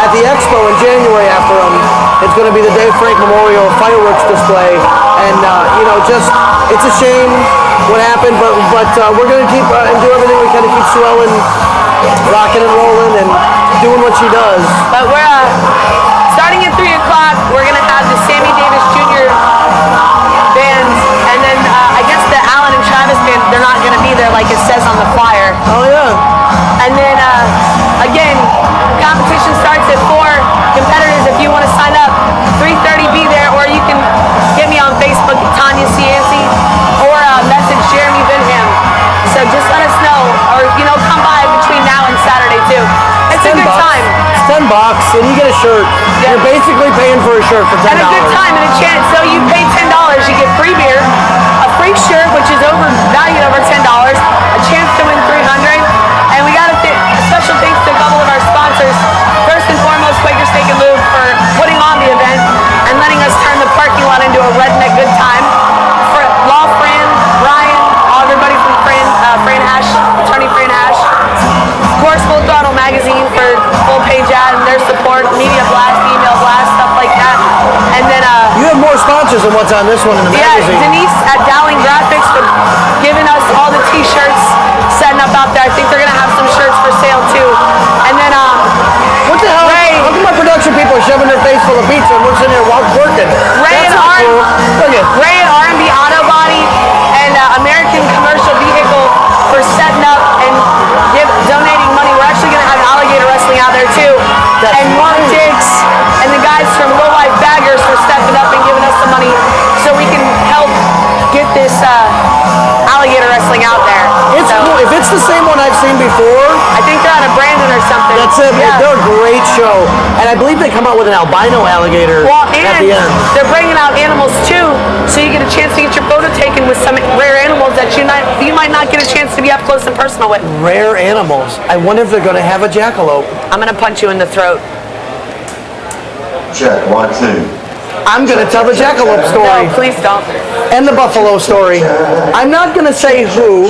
at the expo in January after him. It's going to be the Dave Frank Memorial Fireworks Display, and you know, just it's a shame what happened, but we're going to keep and do everything we can to keep Sue Ellen rocking and rolling and doing what she does. But we're starting at 3 o'clock. We're going to have the Sammy Davis Jr. band, and then I guess the Alan and Travis band, they're not going to be there like it says on the flyer. Oh yeah. And then again, competition starts at 4. Competitors, if you want to sign up, 3:30 be there, or you can get me on Facebook at Tanya Cianci, or message Jeremy Binham. So just let us know, or you know, come by between now and Saturday too. It's a good time. It's $10 and you get a shirt. Yeah. You're basically paying for a shirt for $10. And a good time and a chance. So you pay $10, you get free beer, a free shirt, which is valued over $10, a chance to win $300, and we got a special thanks to a couple of our sponsors. First and foremost, Quaker Steak and Lube for putting on the event and letting us turn the parking lot into a redneck good time. For Law Fran, Ryan, everybody from Fran Hash, attorney Fran Hash. Of course, Full Throttle Magazine for full page ad and their support, media blast, email blast, stuff like that. And then you have more sponsors than what's on this one in the magazine. Yeah, Denise at Dowling Graphics for giving us all the t-shirts, setting up out there. I think they're gonna have some shirts for sale too. And then what the hell? Ray, how come my production people are shoving their face full of pizza and we're sitting here working? Ray and R&B Auto Body and American Commercial Vehicle for setting up and donating money. We're actually going to have alligator wrestling out there too. And Mark Diggs and the guys from Low Life Baggers for stepping up and giving us some money so we can help get this alligator wrestling out there. It's cool. If it's the same one I've seen before, I think they're out of Brandon or something. That's it. Yeah. They're a great show, and I believe they come out with an albino alligator at the end. They're bringing out animals too, so you get a chance to get your photo taken with some rare animals that you might not get a chance to be up close and personal with. Rare animals. I wonder if they're going to have a jackalope. I'm going to punch you in the throat. Check 1, 2. I'm going to tell the jackalope story. No, please don't. And the buffalo story. I'm not going to say who,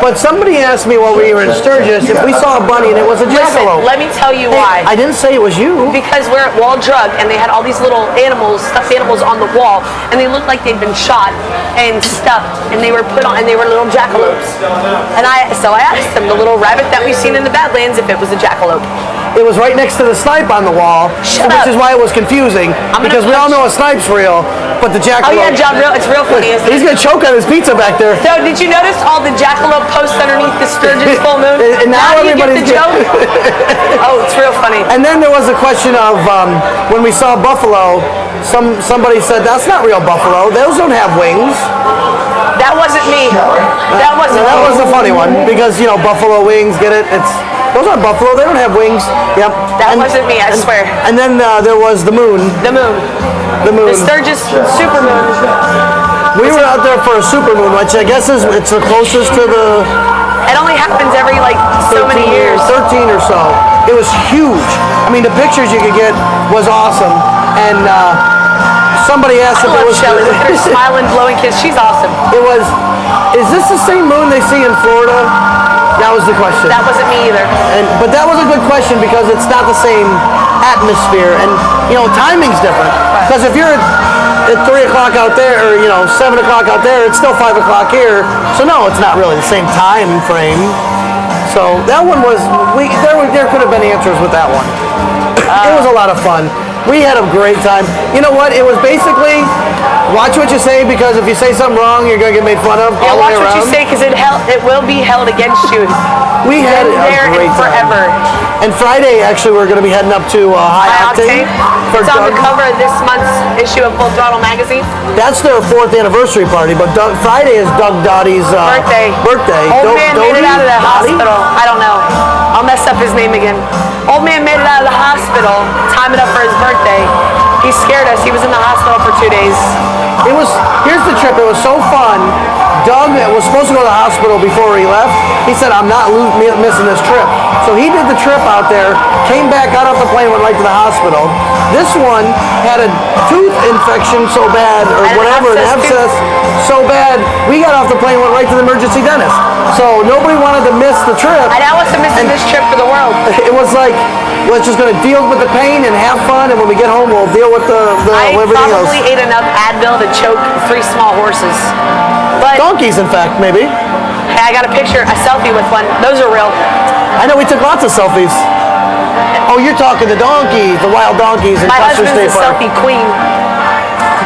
but somebody asked me while we were in Sturgis if we saw a bunny and it was a jackalope. Listen, let me tell you why. I didn't say it was you. Because we're at Wall Drug and they had all these little animals, stuffed animals on the wall, and they looked like they'd been shot and stuffed, and they were put on, and they were little jackalopes. And so I asked them, the little rabbit that we've seen in the Badlands, if it was a jackalope. It was right next to the snipe on the wall, which is why it was confusing, because we all know a snipe's real, but the jackalope... Oh yeah, John, it's real funny, isn't it? He's going to choke on his pizza back there. So did you notice all the jackalope posts underneath the Sturgis full moon? And now do you get everybody's the joke? Oh, it's real funny. And then there was a question of when we saw buffalo, somebody said, that's not real buffalo. Those don't have wings. That wasn't me. That wasn't that me. was a funny one, because, you know, buffalo wings, get it? Those aren't buffalo. They don't have wings. Yep. That wasn't me, I swear. And then there was the moon. The moon. The moon. The Sturgis super moon. We were out there for a super moon, which I guess it's the closest to the... It only happens every, so many years. 13 or so. It was huge. I mean, the pictures you could get was awesome. And somebody asked if it was... Shelley. Look at her smiling, blowing kiss. She's awesome. It was... Is this the same moon they see in Florida? That was the question. That wasn't me either. But that was a good question because it's not the same atmosphere, and you know, timing's different. Because if you're at 3 o'clock out there, or 7 o'clock out there, it's still 5 o'clock here. So no, it's not really the same time frame. So that one was there could have been answers with that one. It was a lot of fun. We had a great time. You know what? It was basically watch what you say, because if you say something wrong, you're going to get made fun of. Yeah, watch what you say, because it will be held against you. We had a great forever. Time. And Friday, actually, we're going to be heading up to High Octane. It's on the cover of this month's issue of Full Throttle Magazine. That's their 4th anniversary party, but Friday is Doug Dottie's birthday. Old man made it out of the hospital. I don't know. I'll mess up his name again. Old man made it out of the hospital, timing up for his birthday. He scared us. He was in the hospital for 2 days. Here's the trip. It was so fun. Doug was supposed to go to the hospital before he left. He said, I'm not missing this trip. So he did the trip out there, came back, got off the plane, went right to the hospital. This one had a tooth infection so bad, or whatever, an abscess so bad, we got off the plane, went right to the emergency dentist. So nobody wanted to miss the trip. And I wasn't missing this trip for the world. It was like, let's just going to deal with the pain and have fun, and when we get home, we'll deal with everything else. I probably ate enough Advil to choke 3 small horses. But donkeys, in fact, maybe. Hey, I got a selfie with one. Those are real. I know, we took lots of selfies. Oh, you're talking the donkeys, the wild donkeys in Custer State Park. My husband's a selfie queen.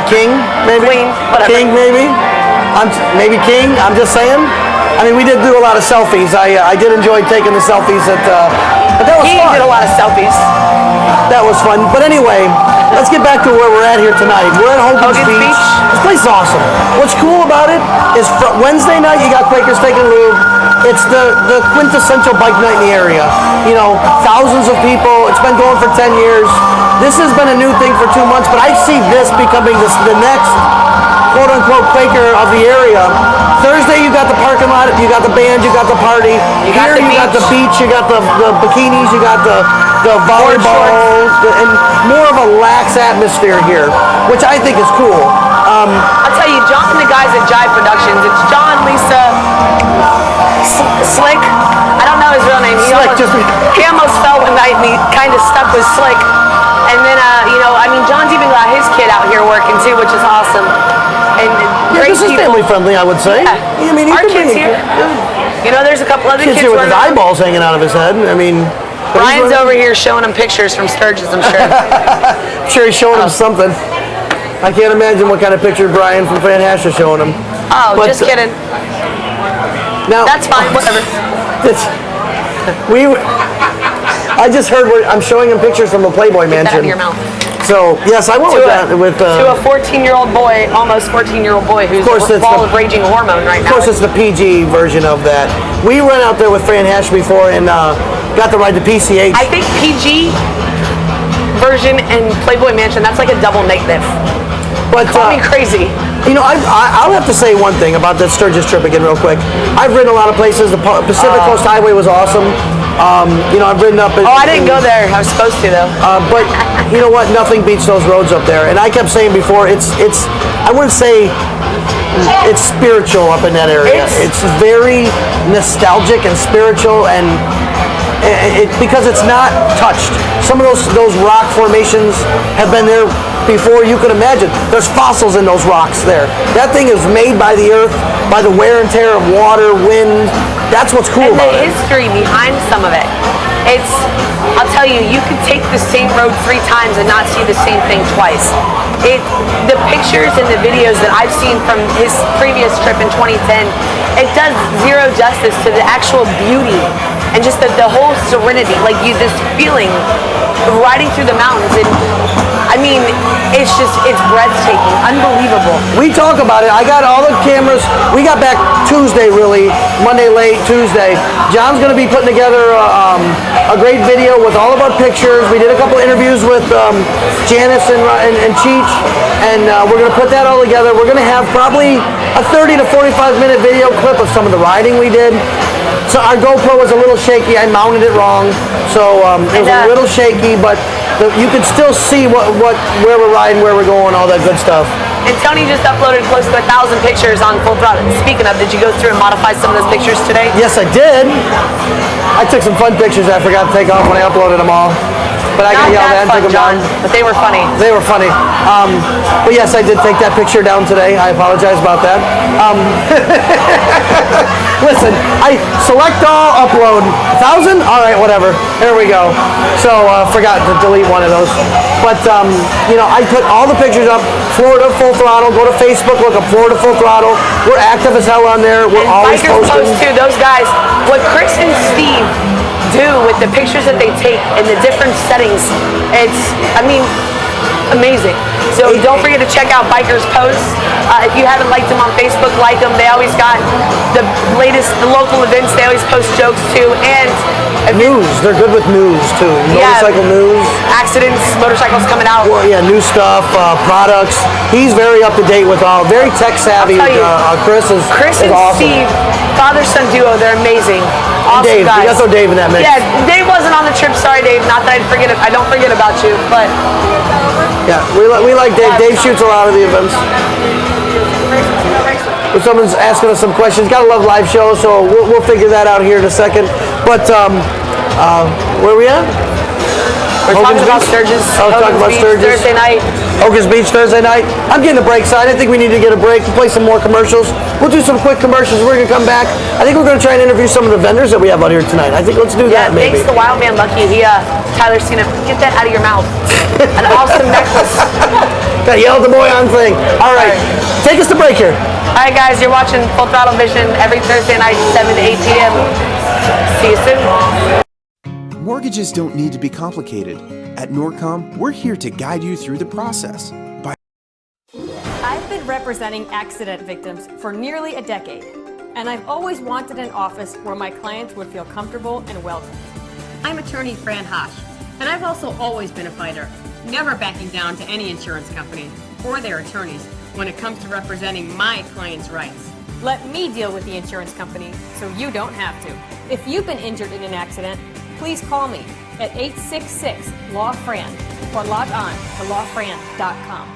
King, maybe? Queen, whatever. King, maybe? Maybe King, I'm just saying. I mean, we did do a lot of selfies. I did enjoy taking the selfies but that was fun. He did a lot of selfies. That was fun. But anyway, let's get back to where we're at here tonight. We're at Hogan's Beach. This place is awesome. What's cool about it is Wednesday night you got Quaker Steak and Lube. It's the quintessential bike night in the area. You know, thousands of people. It's been going for 10 years. This has been a new thing for 2 months, but I see this becoming the next quote-unquote Quaker of the area. Thursday you got the parking lot, you got the band, you got the party. You got the beach, you got the bikinis, you got the volleyball, and more of a lax atmosphere here, which I think is cool. I'll tell you, John and the guys at Jive Productions, it's John, Lisa, Slick. I don't know his real name. He almost fell one night and he kind of stuck with Slick. And then, John's even got his kid out here working too, which is awesome. And great this is family friendly, I would say. Yeah. I mean, our kids here. There's a couple other kids here with his eyeballs hanging out of his head. I mean, Brian's over here showing him pictures from Sturgis, I'm sure. I'm sure he's showing him something. I can't imagine what kind of picture Brian from Fran Hash is showing him. Oh, just kidding. Now, that's fine, whatever. I just heard I'm showing him pictures from a Playboy mansion. Get that out of your mouth. So, yes, I went with that. To a 14-year-old boy, almost 14-year-old boy who's a ball of raging hormone right now. Of course, it's the PG version of that. We went out there with Fran Hash before and got to ride the PCH. I think PG version and Playboy Mansion, that's like a double negative. But call me crazy. I'll have to say one thing about that Sturgis trip again real quick. I've ridden a lot of places. The Pacific Coast Highway was awesome. I've ridden up. I didn't go there. I was supposed to though. But you know what? Nothing beats those roads up there. And I kept saying before, it's I wouldn't say it's spiritual up in that area. It's very nostalgic and spiritual and because it's not touched. Some of those rock formations have been there before you could imagine. There's fossils in those rocks there. That thing is made by the earth, by the wear and tear of water, wind. That's what's cool about it. And the history behind some of it. I'll tell you, you could take the same road 3 times and not see the same thing twice. The pictures and the videos that I've seen from his previous trip in 2010, it does zero justice to the actual beauty and just the whole serenity, this feeling of riding through the mountains. And I mean, it's breathtaking, unbelievable. We talk about it. I got all the cameras. We got back Tuesday, really, Monday late, Tuesday. John's going to be putting together a great video with all of our pictures. We did a couple interviews with Janice and Cheech, and we're going to put that all together. We're going to have probably a 30 to 45 minute video clip of some of the riding we did. So our GoPro was a little shaky. I mounted it wrong, so it was a little shaky, but you can still see where we're riding, where we're going, all that good stuff. And Tony just uploaded close to 1,000 pictures on Full Throttle. Speaking of, did you go through and modify some of those pictures today? Yes, I did. I took some fun pictures I forgot to take off when I uploaded them all. But I got yelled at and took them down. But they were funny. They were funny. But yes, I did take that picture down today. I apologize about that. Listen, I select all, upload 1,000. All right, whatever. There we go. So forgot to delete one of those. But I put all the pictures up. Florida Full Throttle. Go to Facebook. Look up Florida Full Throttle. We're active as hell on there. We're always posting. Bikers post too. Those guys. What Chris and Steve do with the pictures that they take in the different settings, amazing. So don't forget to check out Bikers posts. If you haven't liked them on Facebook, like them. They always got the latest, the local events. They always post jokes too, and news. They're good with news too. Motorcycle news, accidents, motorcycles coming out. Well, yeah, new stuff, products. He's very up to date with all. Very tech savvy. Chris is awesome. Steve, father-son duo. They're amazing. Awesome Dave, guys. you got to throw Dave in that mix. Yeah, Dave wasn't on the trip. Sorry, Dave. Not that I don't forget about you, but yeah, we like Dave. Dave shoots a lot of the events. If someone's asking us some questions, gotta love live shows, so we'll figure that out here in a second. But where are we at? We're talking about Sturgis. I was talking about Sturgis. Thursday night. Hogan's Beach Thursday night. I'm getting a break side. I think we need to get a break. We'll play some more commercials. We'll do some quick commercials. We're gonna come back. I think we're gonna try and interview some of the vendors that we have out here tonight. I think let's do that. Maybe. Thanks to Wild Man Lucky. Tyler's seen it. Get that out of your mouth. An awesome necklace. Gotta yell at the boy on thing. All right. Take us to break here. All right, guys. You're watching Full Throttle Vision every Thursday night, 7 to 8 p.m. See you soon. Mortgages don't need to be complicated. At Norcom, we're here to guide you through the process. I've been representing accident victims for nearly a decade, and I've always wanted an office where my clients would feel comfortable and welcome. I'm attorney Fran Hosh, and I've also always been a fighter, never backing down to any insurance company or their attorneys when it comes to representing my clients' rights. Let me deal with the insurance company so you don't have to. If you've been injured in an accident, please call me at 866-LAW-FRAN or log on to lawfran.com.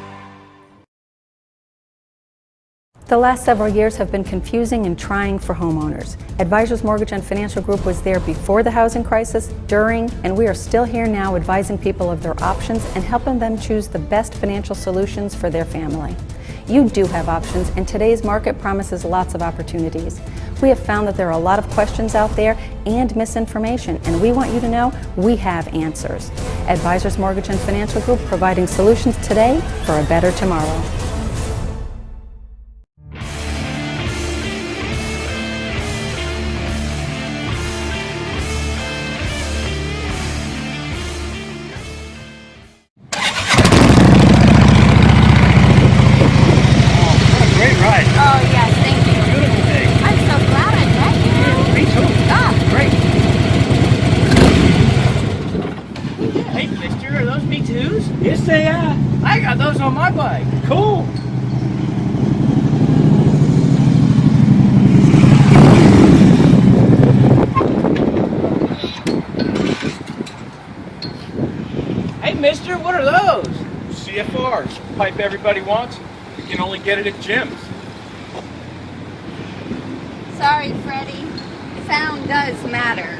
The last several years have been confusing and trying for homeowners. Advisors Mortgage and Financial Group was there before the housing crisis, during, and we are still here now advising people of their options and helping them choose the best financial solutions for their family. You do have options, and today's market promises lots of opportunities. We have found that there are a lot of questions out there and misinformation, and we want you to know we have answers. Advisors Mortgage and Financial Group, providing solutions today for a better tomorrow. Yes, they are. I got those on my bike. Cool. Hey, mister, what are those? CFRs. Pipe everybody wants. You can only get it at gyms. Sorry, Freddie. Sound does matter.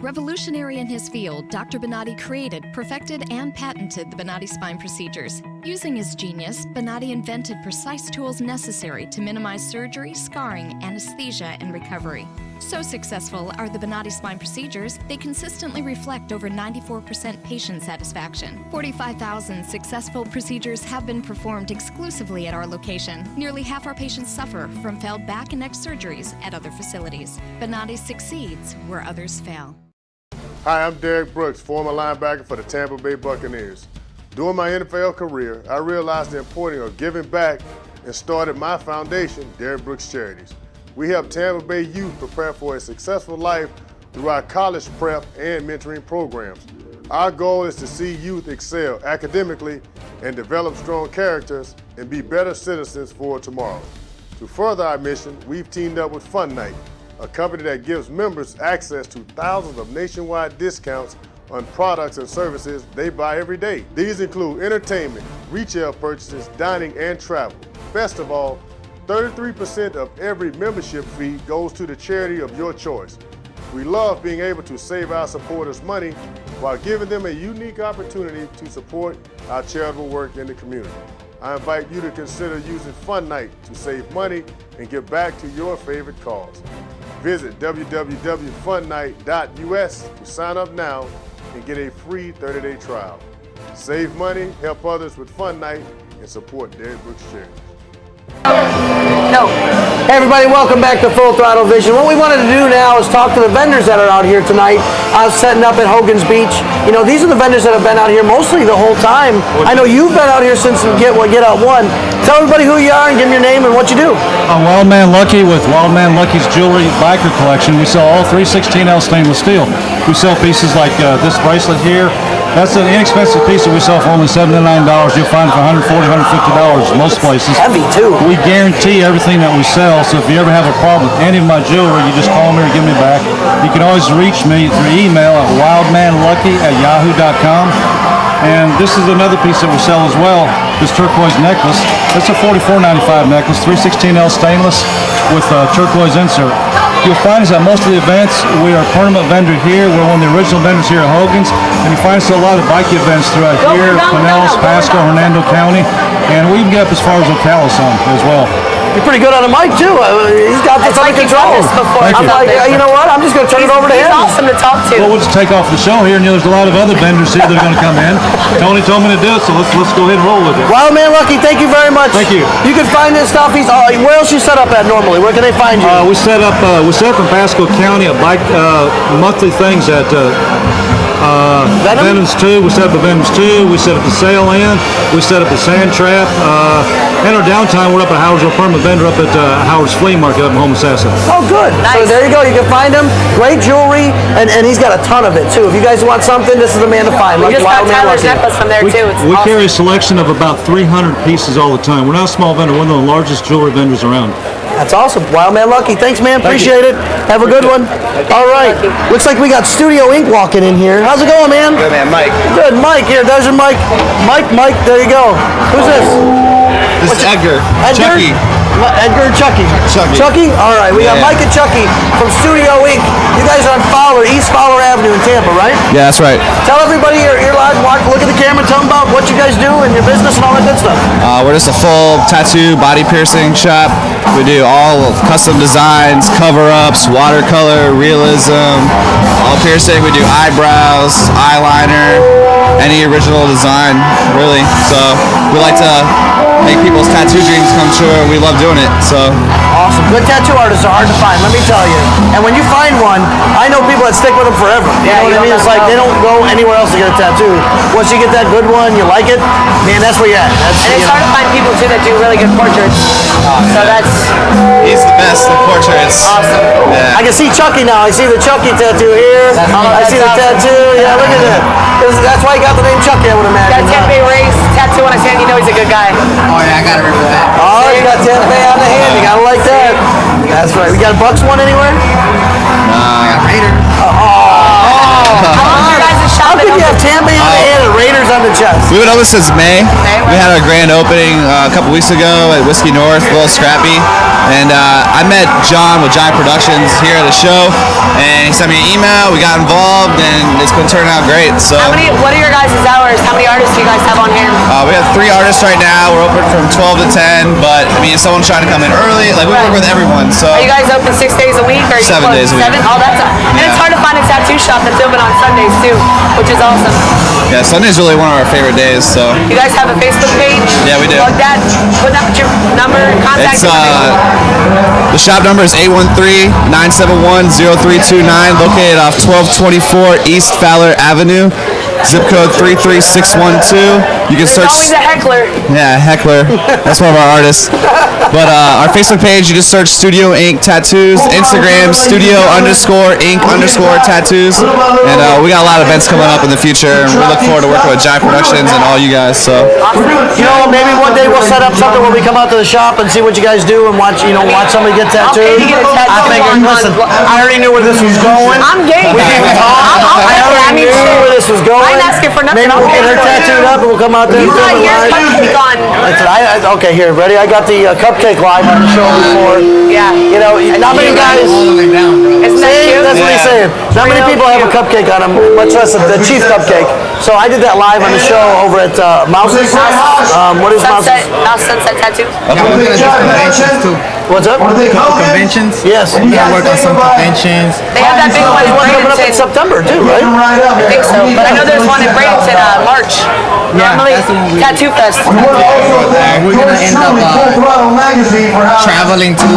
Revolutionary in his field, Dr. Bonatti created, perfected, and patented the Bonatti spine procedures. Using his genius, Bonatti invented precise tools necessary to minimize surgery, scarring, anesthesia, and recovery. So successful are the Bonatti spine procedures, they consistently reflect over 94% patient satisfaction. 45,000 successful procedures have been performed exclusively at our location. Nearly half our patients suffer from failed back and neck surgeries at other facilities. Bonatti succeeds where others fail. Hi, I'm Derek Brooks, former linebacker for the Tampa Bay Buccaneers. During my NFL career, I realized the importance of giving back and started my foundation, Derek Brooks Charities. We help Tampa Bay youth prepare for a successful life through our college prep and mentoring programs. Our goal is to see youth excel academically and develop strong characters and be better citizens for tomorrow. To further our mission, we've teamed up with Fun Night, a company that gives members access to thousands of nationwide discounts on products and services they buy every day. These include entertainment, retail purchases, dining, and travel. Best of all, 33% of every membership fee goes to the charity of your choice. We love being able to save our supporters money while giving them a unique opportunity to support our charitable work in the community. I invite you to consider using Fun Night to save money and give back to your favorite cause. Visit www.funnight.us to sign up now and get a free 30-day trial. Save money, help others with Fun Night, and support Derek Brooks Charity. No. Hey everybody, welcome back to Full Throttle Vision. What we wanted to do now is talk to the vendors that are out here tonight, setting up at Hogan's Beach. You know, these are the vendors that have been out here mostly the whole time. I know you've been out here since Get Out 1. Tell everybody who you are and give them your name and what you do. I'm Wildman Lucky with Wildman Lucky's Jewelry Biker Collection. We sell all 316L stainless steel. We sell pieces like this bracelet here. That's an inexpensive piece that we sell for only $79. You'll find it for $140, $150 most places. Heavy too. We guarantee everything that we sell, so if you ever have a problem with any of my jewelry, you just call me or give me back. You can always reach me through email at wildmanlucky@yahoo.com. And this is another piece that we sell as well, this turquoise necklace. That's a $44.95 necklace, 316L stainless with a turquoise insert. You'll find us at most of the events. We are a permanent vendor here. We're one of the original vendors here at Hogan's. And you find us at a lot of bike events throughout here, Pinellas, Pasco, Hernando County. And we even get up as far as Ocala some as well. You're pretty good on the mic too. He's got this under control. I'm like, you know what? I'm just going to turn it over to him. He's awesome to talk to. Well, we'll just take off the show here, and there's a lot of other vendors here that are going to come in. Tony told me to do it, so let's go ahead and roll with it. Wildman Lucky, thank you very much. Thank you. You can find this stuff. Where else you set up at normally? Where can they find you? We set up in Pasco County at bike monthly things at Venom's 2. We set up at Venom's 2. We set up the Sail Inn. We set up the Sand Trap. In our downtime, we're up at Howard's permanent vendor up at Howard's Flea Market up in Homosassa. Oh, good. Nice. So there you go. You can find him. Great jewelry, and he's got a ton of it too. If you guys want something, this is the man to find. We just got Tyler's necklace from there too. We carry a selection of about 300 pieces all the time. We're not a small vendor. We're one of the largest jewelry vendors around. That's awesome. Wildman Lucky. Thanks, man. Appreciate it. Have a good one. All right. Looks like we got Studio Ink walking in here. How's it going, man? Good, man. Mike. Good. Mike. Here, there's your Mike. Mike. There you go. Who's this? This is Edgar. Chucky. Edgar and Chucky. Chucky. All right. We got Mike and Chucky from Studio Ink. You guys are on East Fowler Avenue in Tampa, right? Yeah, that's right. Tell everybody you're live. Look at the camera. Tell them about what you guys do and your business and all that good stuff. We're just a full tattoo, body piercing shop. We do all custom designs, cover-ups, watercolor, realism, all piercing. We do eyebrows, eyeliner, any original design, really. So we like to make people's tattoo dreams come true, and we love doing it. So awesome. Good tattoo artists are hard to find, let me tell you. And when you find one, I know people that stick with them forever. You know what I mean? It's like they don't go anywhere else to get a tattoo. Once you get that good one, you like it, man, that's where you're at. And it's hard to find people too that do really good portraits. So he's the best in portraits. Awesome. Yeah. I can see Chucky now. I see the Chucky tattoo here. I see the tattoo. Yeah, look at that. That's why he got the name Chucky, I would imagine. Got Tampa Ray's tattoo on his hand. You know he's a good guy. Oh yeah, I gotta remember that. Oh, you got Tampa Bay on the hand. You gotta like that. That's right. We got a Bucks one anywhere? I got Raider. How could you have Tampa on the hand and Raiders on the chest? We've been open since May. We had our grand opening a couple weeks ago at Whiskey North, a little scrappy. And I met John with Giant Productions here at the show, and he sent me an email. We got involved, and it's been turning out great. So, what are your guys' hours? How many artists do you guys have on hand? We have 3 artists right now. We're open from 12 to 10, but I mean, if someone's trying to come in early, like we work with everyone. So, are you guys open 6 days a week? Or are you 7 days a week. 7? Oh, that's and it's hard to find a tattoo shop that's open on Sundays too, which is awesome. Yeah, Sunday's really one of our favorite days. So, you guys have a Facebook page? Yeah, we do. Plug that. Put up your number, contact information. The shop number is 813-971-0329, located off 1224 East Fowler Avenue, zip code 33612. You can search. There's always a heckler. Yeah, heckler. That's one of our artists. But our Facebook page, you just search Studio Ink Tattoos. Instagram, Studio_Ink_Tattoos. And we got a lot of events coming up in the future, and we look forward to working with Giant Productions and all you guys. So, you know, maybe one day we'll set up something where we come out to the shop and see what you guys do and watch somebody get tattooed. I'll pay to get a tattoo. I figured, listen, I already knew where this was going. I'm game. We didn't talk. I already knew where this was going. I ain't asking for nothing. Maybe we'll get her tattooed up and we'll come out there and You got film it your live. cupcake on. Okay, here, ready? I got the cupcake live on the show before. Yeah. You know, not many guys. Isn't that cute? That's what he's saying. Not many people have a cupcake on them, much less the chief cupcake. So I did that live on the show over at Mouse's. What is Mouse's? Sunset Tattoos. Conventions too. What's up? Conventions? Yes. We gotta work on some conventions. They have that big one in coming up in Bradenton. September too, right? I think so, but I know there's one in Bradenton, March. Normally, Tattoo Fest. We're gonna end up traveling too.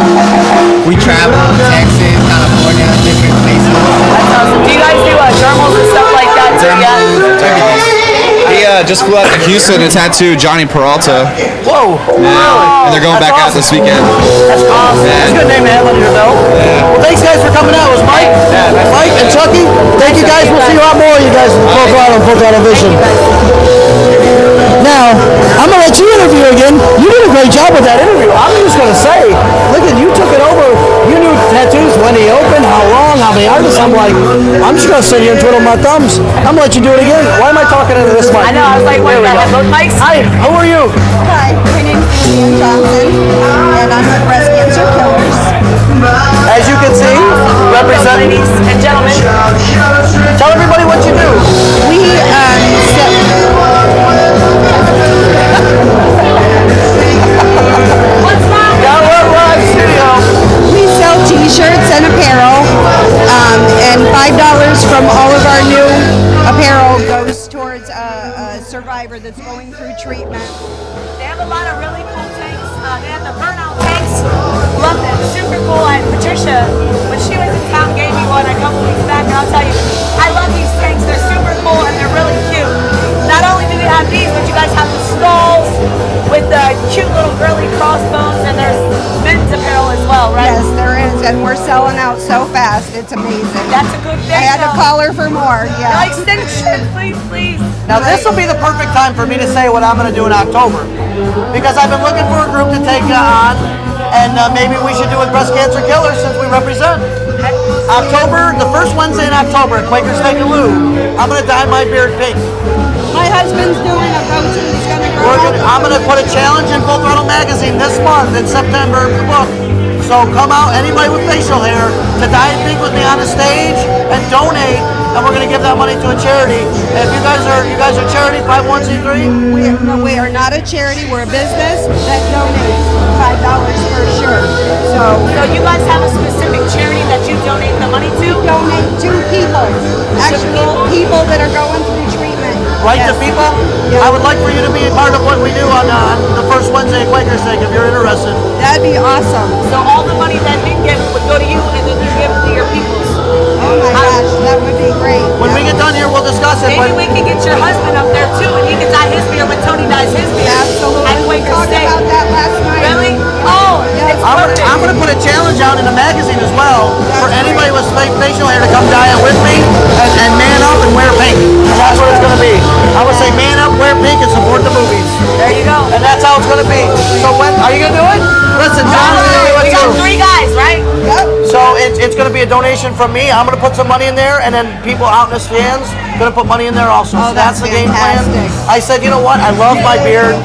We travel Texas, California, different places. That's awesome. Do you guys do thermals and stuff like that too? Yeah. he just flew out to Houston to tattoo Johnny Peralta. Whoa. Yeah. And they're going back out this weekend. That's awesome. That's a good name to have under your belt. Well, thanks guys for coming out. It was Mike, Mike and Chucky. Thank you guys. We'll see a lot more of you guys in Full Throttle Vision. Now, I'm going to let you interview again. You did a great job with that interview. I'm just going to say, look at you took it over. You knew tattoos, when they open, how long, how many artists. I'm like, I'm just going to sit here and twiddle my thumbs. I'm going to let you do it again. Why am I talking into this mic? I know, I was like, wait, I have both mics? Hi, who are you? Hi, my name's Vivian Johnson, and I'm with Breast Cancer Killers. As you can see, representing ladies and gentlemen. Tell everybody what you do. We We sell T-shirts and apparel, and $5 from all of our new apparel goes towards a survivor that's going through treatment. They have a lot of really cool tanks. They have the burnout tanks. Love them. Super cool. And Patricia, when she was in town, gave me one a couple weeks back. And I'll tell you, I love these tanks. They're super cool and they're really cute. Not only do we have these, but you guys have the skulls with the cute little girly crossbones, and there's men's apparel as well, right? Yes, there is, and we're selling out so fast. It's amazing. That's a good thing. I had to call her for more. Yeah. No extension, please, please. Now this will be the perfect time for me to say what I'm going to do in October, because I've been looking for a group to take on, and maybe we should do with Breast Cancer Killers since we represent. October, the first Wednesday in October at Quaker Steak and Lou, I'm going to dye my beard pink. My husband's doing a goatee. He's going to grow up. I'm going to put a challenge in Full Throttle Magazine this month in September, the book. So come out, anybody with facial hair, to dye it pink with me on the stage and donate, and we're going to give that money to a charity. And if you guys are charity, 501c3? We are not a charity. We're a business that donates $5 per shirt. So you guys have a specific charity that you donate the money to? We donate to people. Actually, people that are going through treatment. Right to people? I would like for you to be a part of what we do on the first Wednesday at Quaker Steak if you're interested. That'd be awesome. So all the money that we give would go to you, and then you give to your peoples. Oh my gosh, that would be great. When we get done here, we'll discuss it. Maybe we can get your husband up there too, and he can dye his beard when Tony dyes his beard. Absolutely. At Quaker We talked Steak. about that last night. Really? Oh, it's perfect. I'm going to put a challenge out in the magazine as well for anybody with facial hair to come dye it with me and man up and wear pink. And that's what it's going to be. I would say man up, wear pink, and support the movies. There you go. And that's how it's going to be. So when are you going to do it? Listen, John, we got 3 guys, right? Yep. So it's going to be a donation from me. I'm going to put some money in there, and then people out in the stands going to put money in there also. Oh, So that's the game plan. fantastic. I said, you know what? I love my beard.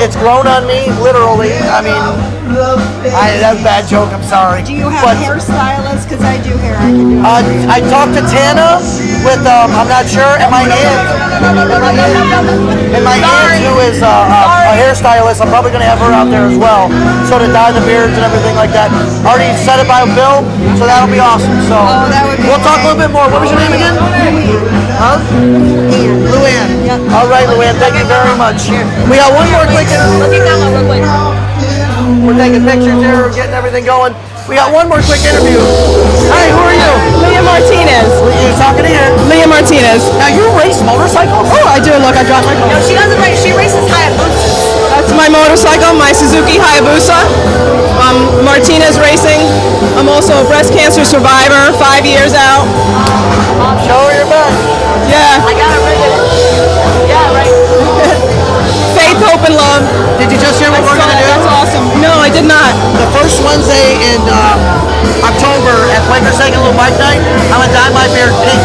It's grown on me, literally. I mean, that's a bad joke. I'm sorry. Do you have a hairstylist? Because I do hair. I can do it. I talked to Tana with I'm not sure, and my aunt, who is a hairstylist. I'm probably going to have her out there as well, so to dye the beards and everything like that. Already set it by Bill, so that'll be awesome. So that would be we'll talk a little bit more. What was your name again? Huh? Luann. Yep. All right, Luann. Thank you very much. We got one more quick. Look at that one real quick. We're taking pictures here. We're getting everything going. We got one more quick interview. Hi, who are you? Leah Martinez. You're talking to here. Leah Martinez. Now you race motorcycles? Oh, I do. Look, I drive my car. No, she doesn't race. She races Hayabusas. That's my my motorcycle, my Suzuki Hayabusa. Martinez Racing. I'm also a breast cancer survivor, 5 years out. Show her your back. Yeah. I got it right there. Yeah, right. Faith, hope, and love. Did you just hear what we're going to do? That's awesome. No, I did not. The first Wednesday in October at Quaker Second Little Bike Night, I'm going to dye my beard pink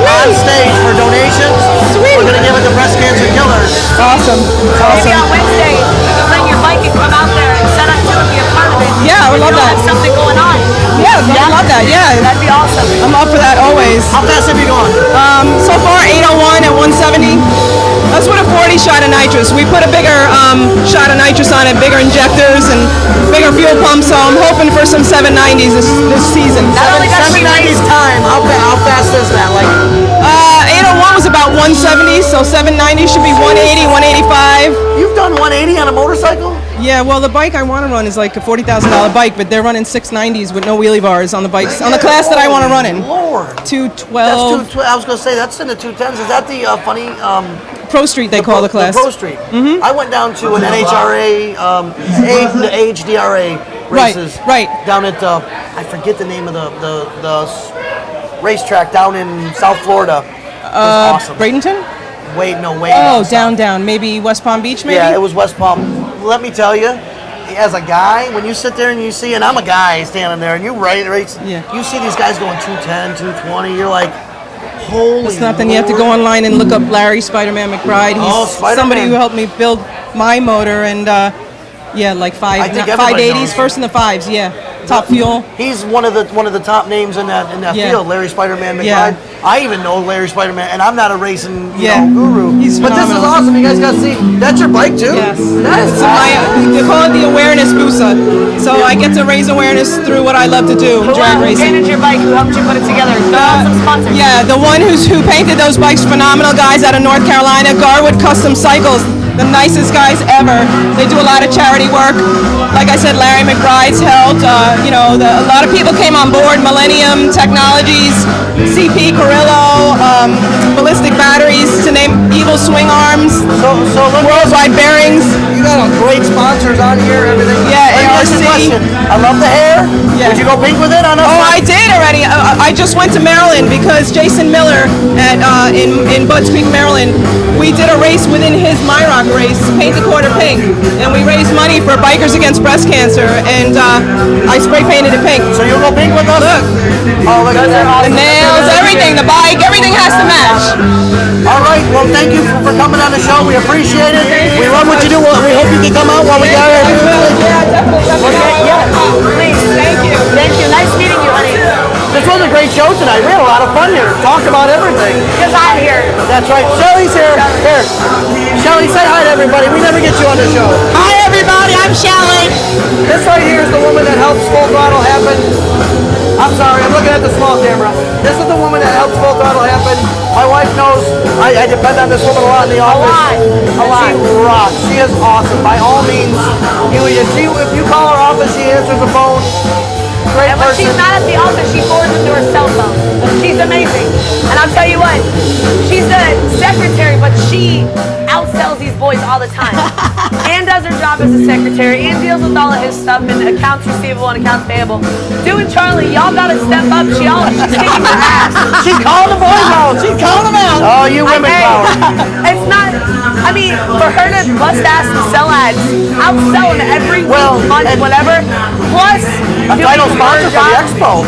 on stage for donations. Sweet. We're going to give it to breast cancer killers. Awesome. Maybe on Wednesday, you can bring your bike and come out there and set up to and be a part of it. Yeah, I would love that. Have something going on. Yeah, I love that. Yeah. That'd be awesome. I'm up for that always. How fast have you gone? So far, 801 at 170. That's with a 40 shot of nitrous. We put a bigger shot of nitrous on it, bigger injectors and bigger fuel pumps. So I'm hoping for some 790s this season. Not only got 790's time. How fast is that? Like 801 was about 170, so 790 should be 180, 185. You've done 180 on a motorcycle? Yeah, well, the bike I want to run is like a $40,000 bike, but they're running 690s with no wheelie bars on the bikes, on the class that I want to run in. Lord. 212. That's I was going to say, that's in the 210s. Is that the funny... Pro Street, they call the class. The Pro Street. Mm-hmm. I went down to an NHRA, the AHDRA races. Right. Down at, I forget the name of the racetrack down in South Florida. It was awesome. Bradenton? Wait. Oh, down. Maybe West Palm Beach, maybe? Yeah, it was West Palm. Let me tell you, as a guy, when you sit there and you see, and I'm a guy standing there, and you race, you see these guys going 210, 220, you're like, holy It's nothing. You have to Lord. go online and look up Larry Spider-Man McBride. He's Spider-Man. somebody who helped me build my motor, and like I think everybody 580s, knows. first in the fives, top fuel. He's one of the top names in that Yeah. field, Larry Spider-Man McBride. Yeah. I even know Larry Spider-Man, and I'm not a racing Yeah. guru. He's but this is phenomenal. awesome. You guys got to see. That's your bike too. Yes. That is So they call it the awareness busa. So I get to raise awareness through what I love to do, drag Who racing. painted your bike? Who helped you put it together? Some sponsors. Yeah, the one who painted those bikes, phenomenal guys out of North Carolina, Garwood Custom Cycles, the nicest guys ever. They do a lot of charity work. Like I said, Larry McBride's helped. A lot of people came on board. Millennium Technologies, CP Carrillo, Ballistic Batteries, to name Evil Swing Arms, so Worldwide Bearings. You got great sponsors on here. Everything. Yeah, Let me ask you a ARC. question. I love the hair. Yeah. Would you go pink with it on us? Oh, I did already. I just went to Maryland because Jason Miller in Budds Creek, Maryland, we did a race within his MyRock race, Paint the Quarter Pink, and we raised money for Bikers Against Breast Cancer, and I spray painted it pink. So you'll go pink with us? Look. Oh, look at that. The nails, everything, the bike, everything has to match. All right. Well, thank you for coming on the show. We appreciate it. We love what you do. We hope you can come out while we got it. Yeah, definitely. Please, thank you. Thank you. Nice meeting you, honey. This was a great show tonight. We had a lot of fun here. Talked about everything. Because I'm here. That's right. Shelly's here. Here. Shelly, say hi to everybody. We never get you on the show. Hi, everybody. I'm Shelly. This right here is the woman that helps Full Throttle happen. I'm sorry, I'm looking at the small camera. This is the woman that helps Full Throttle happen. My wife knows I depend on this woman a lot in the office. A lot. She rocks. She is awesome. By all means, if you call her office, she answers the phone. Great And when person. she's not at the office, she forwards it to her cell phone. She's amazing. And I'll tell you what, she's the secretary, but she outsells these boys all the time. And does her job as a secretary and deals with all of his stuff and accounts receivable and accounts payable. Doing Charlie, y'all gotta step up. She's kicking her ass. She called the boys out. She called them out. Oh, you women power. It's not, I mean, for her to bust ass and sell ads, outsell them every week, month, whatever, plus a title sponsor for the expo.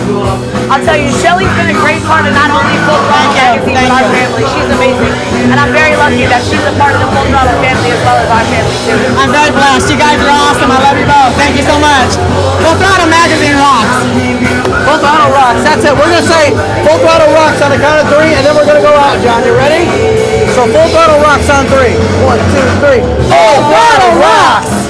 I'll tell you, Shelly's been a great part of not only Full Throttle Magazine, but our family. She's amazing. And I'm very lucky that she's a part of the Full Throttle family as well as our family too. I'm very blessed. You guys are awesome. I love you both. Thank you so much. Full Throttle Magazine rocks. Full Throttle rocks. That's it. We're going to say Full Throttle rocks on the count of three, and then we're going to go out, John. You ready? So Full Throttle rocks on three. 1, 2, 3. Full Throttle rocks!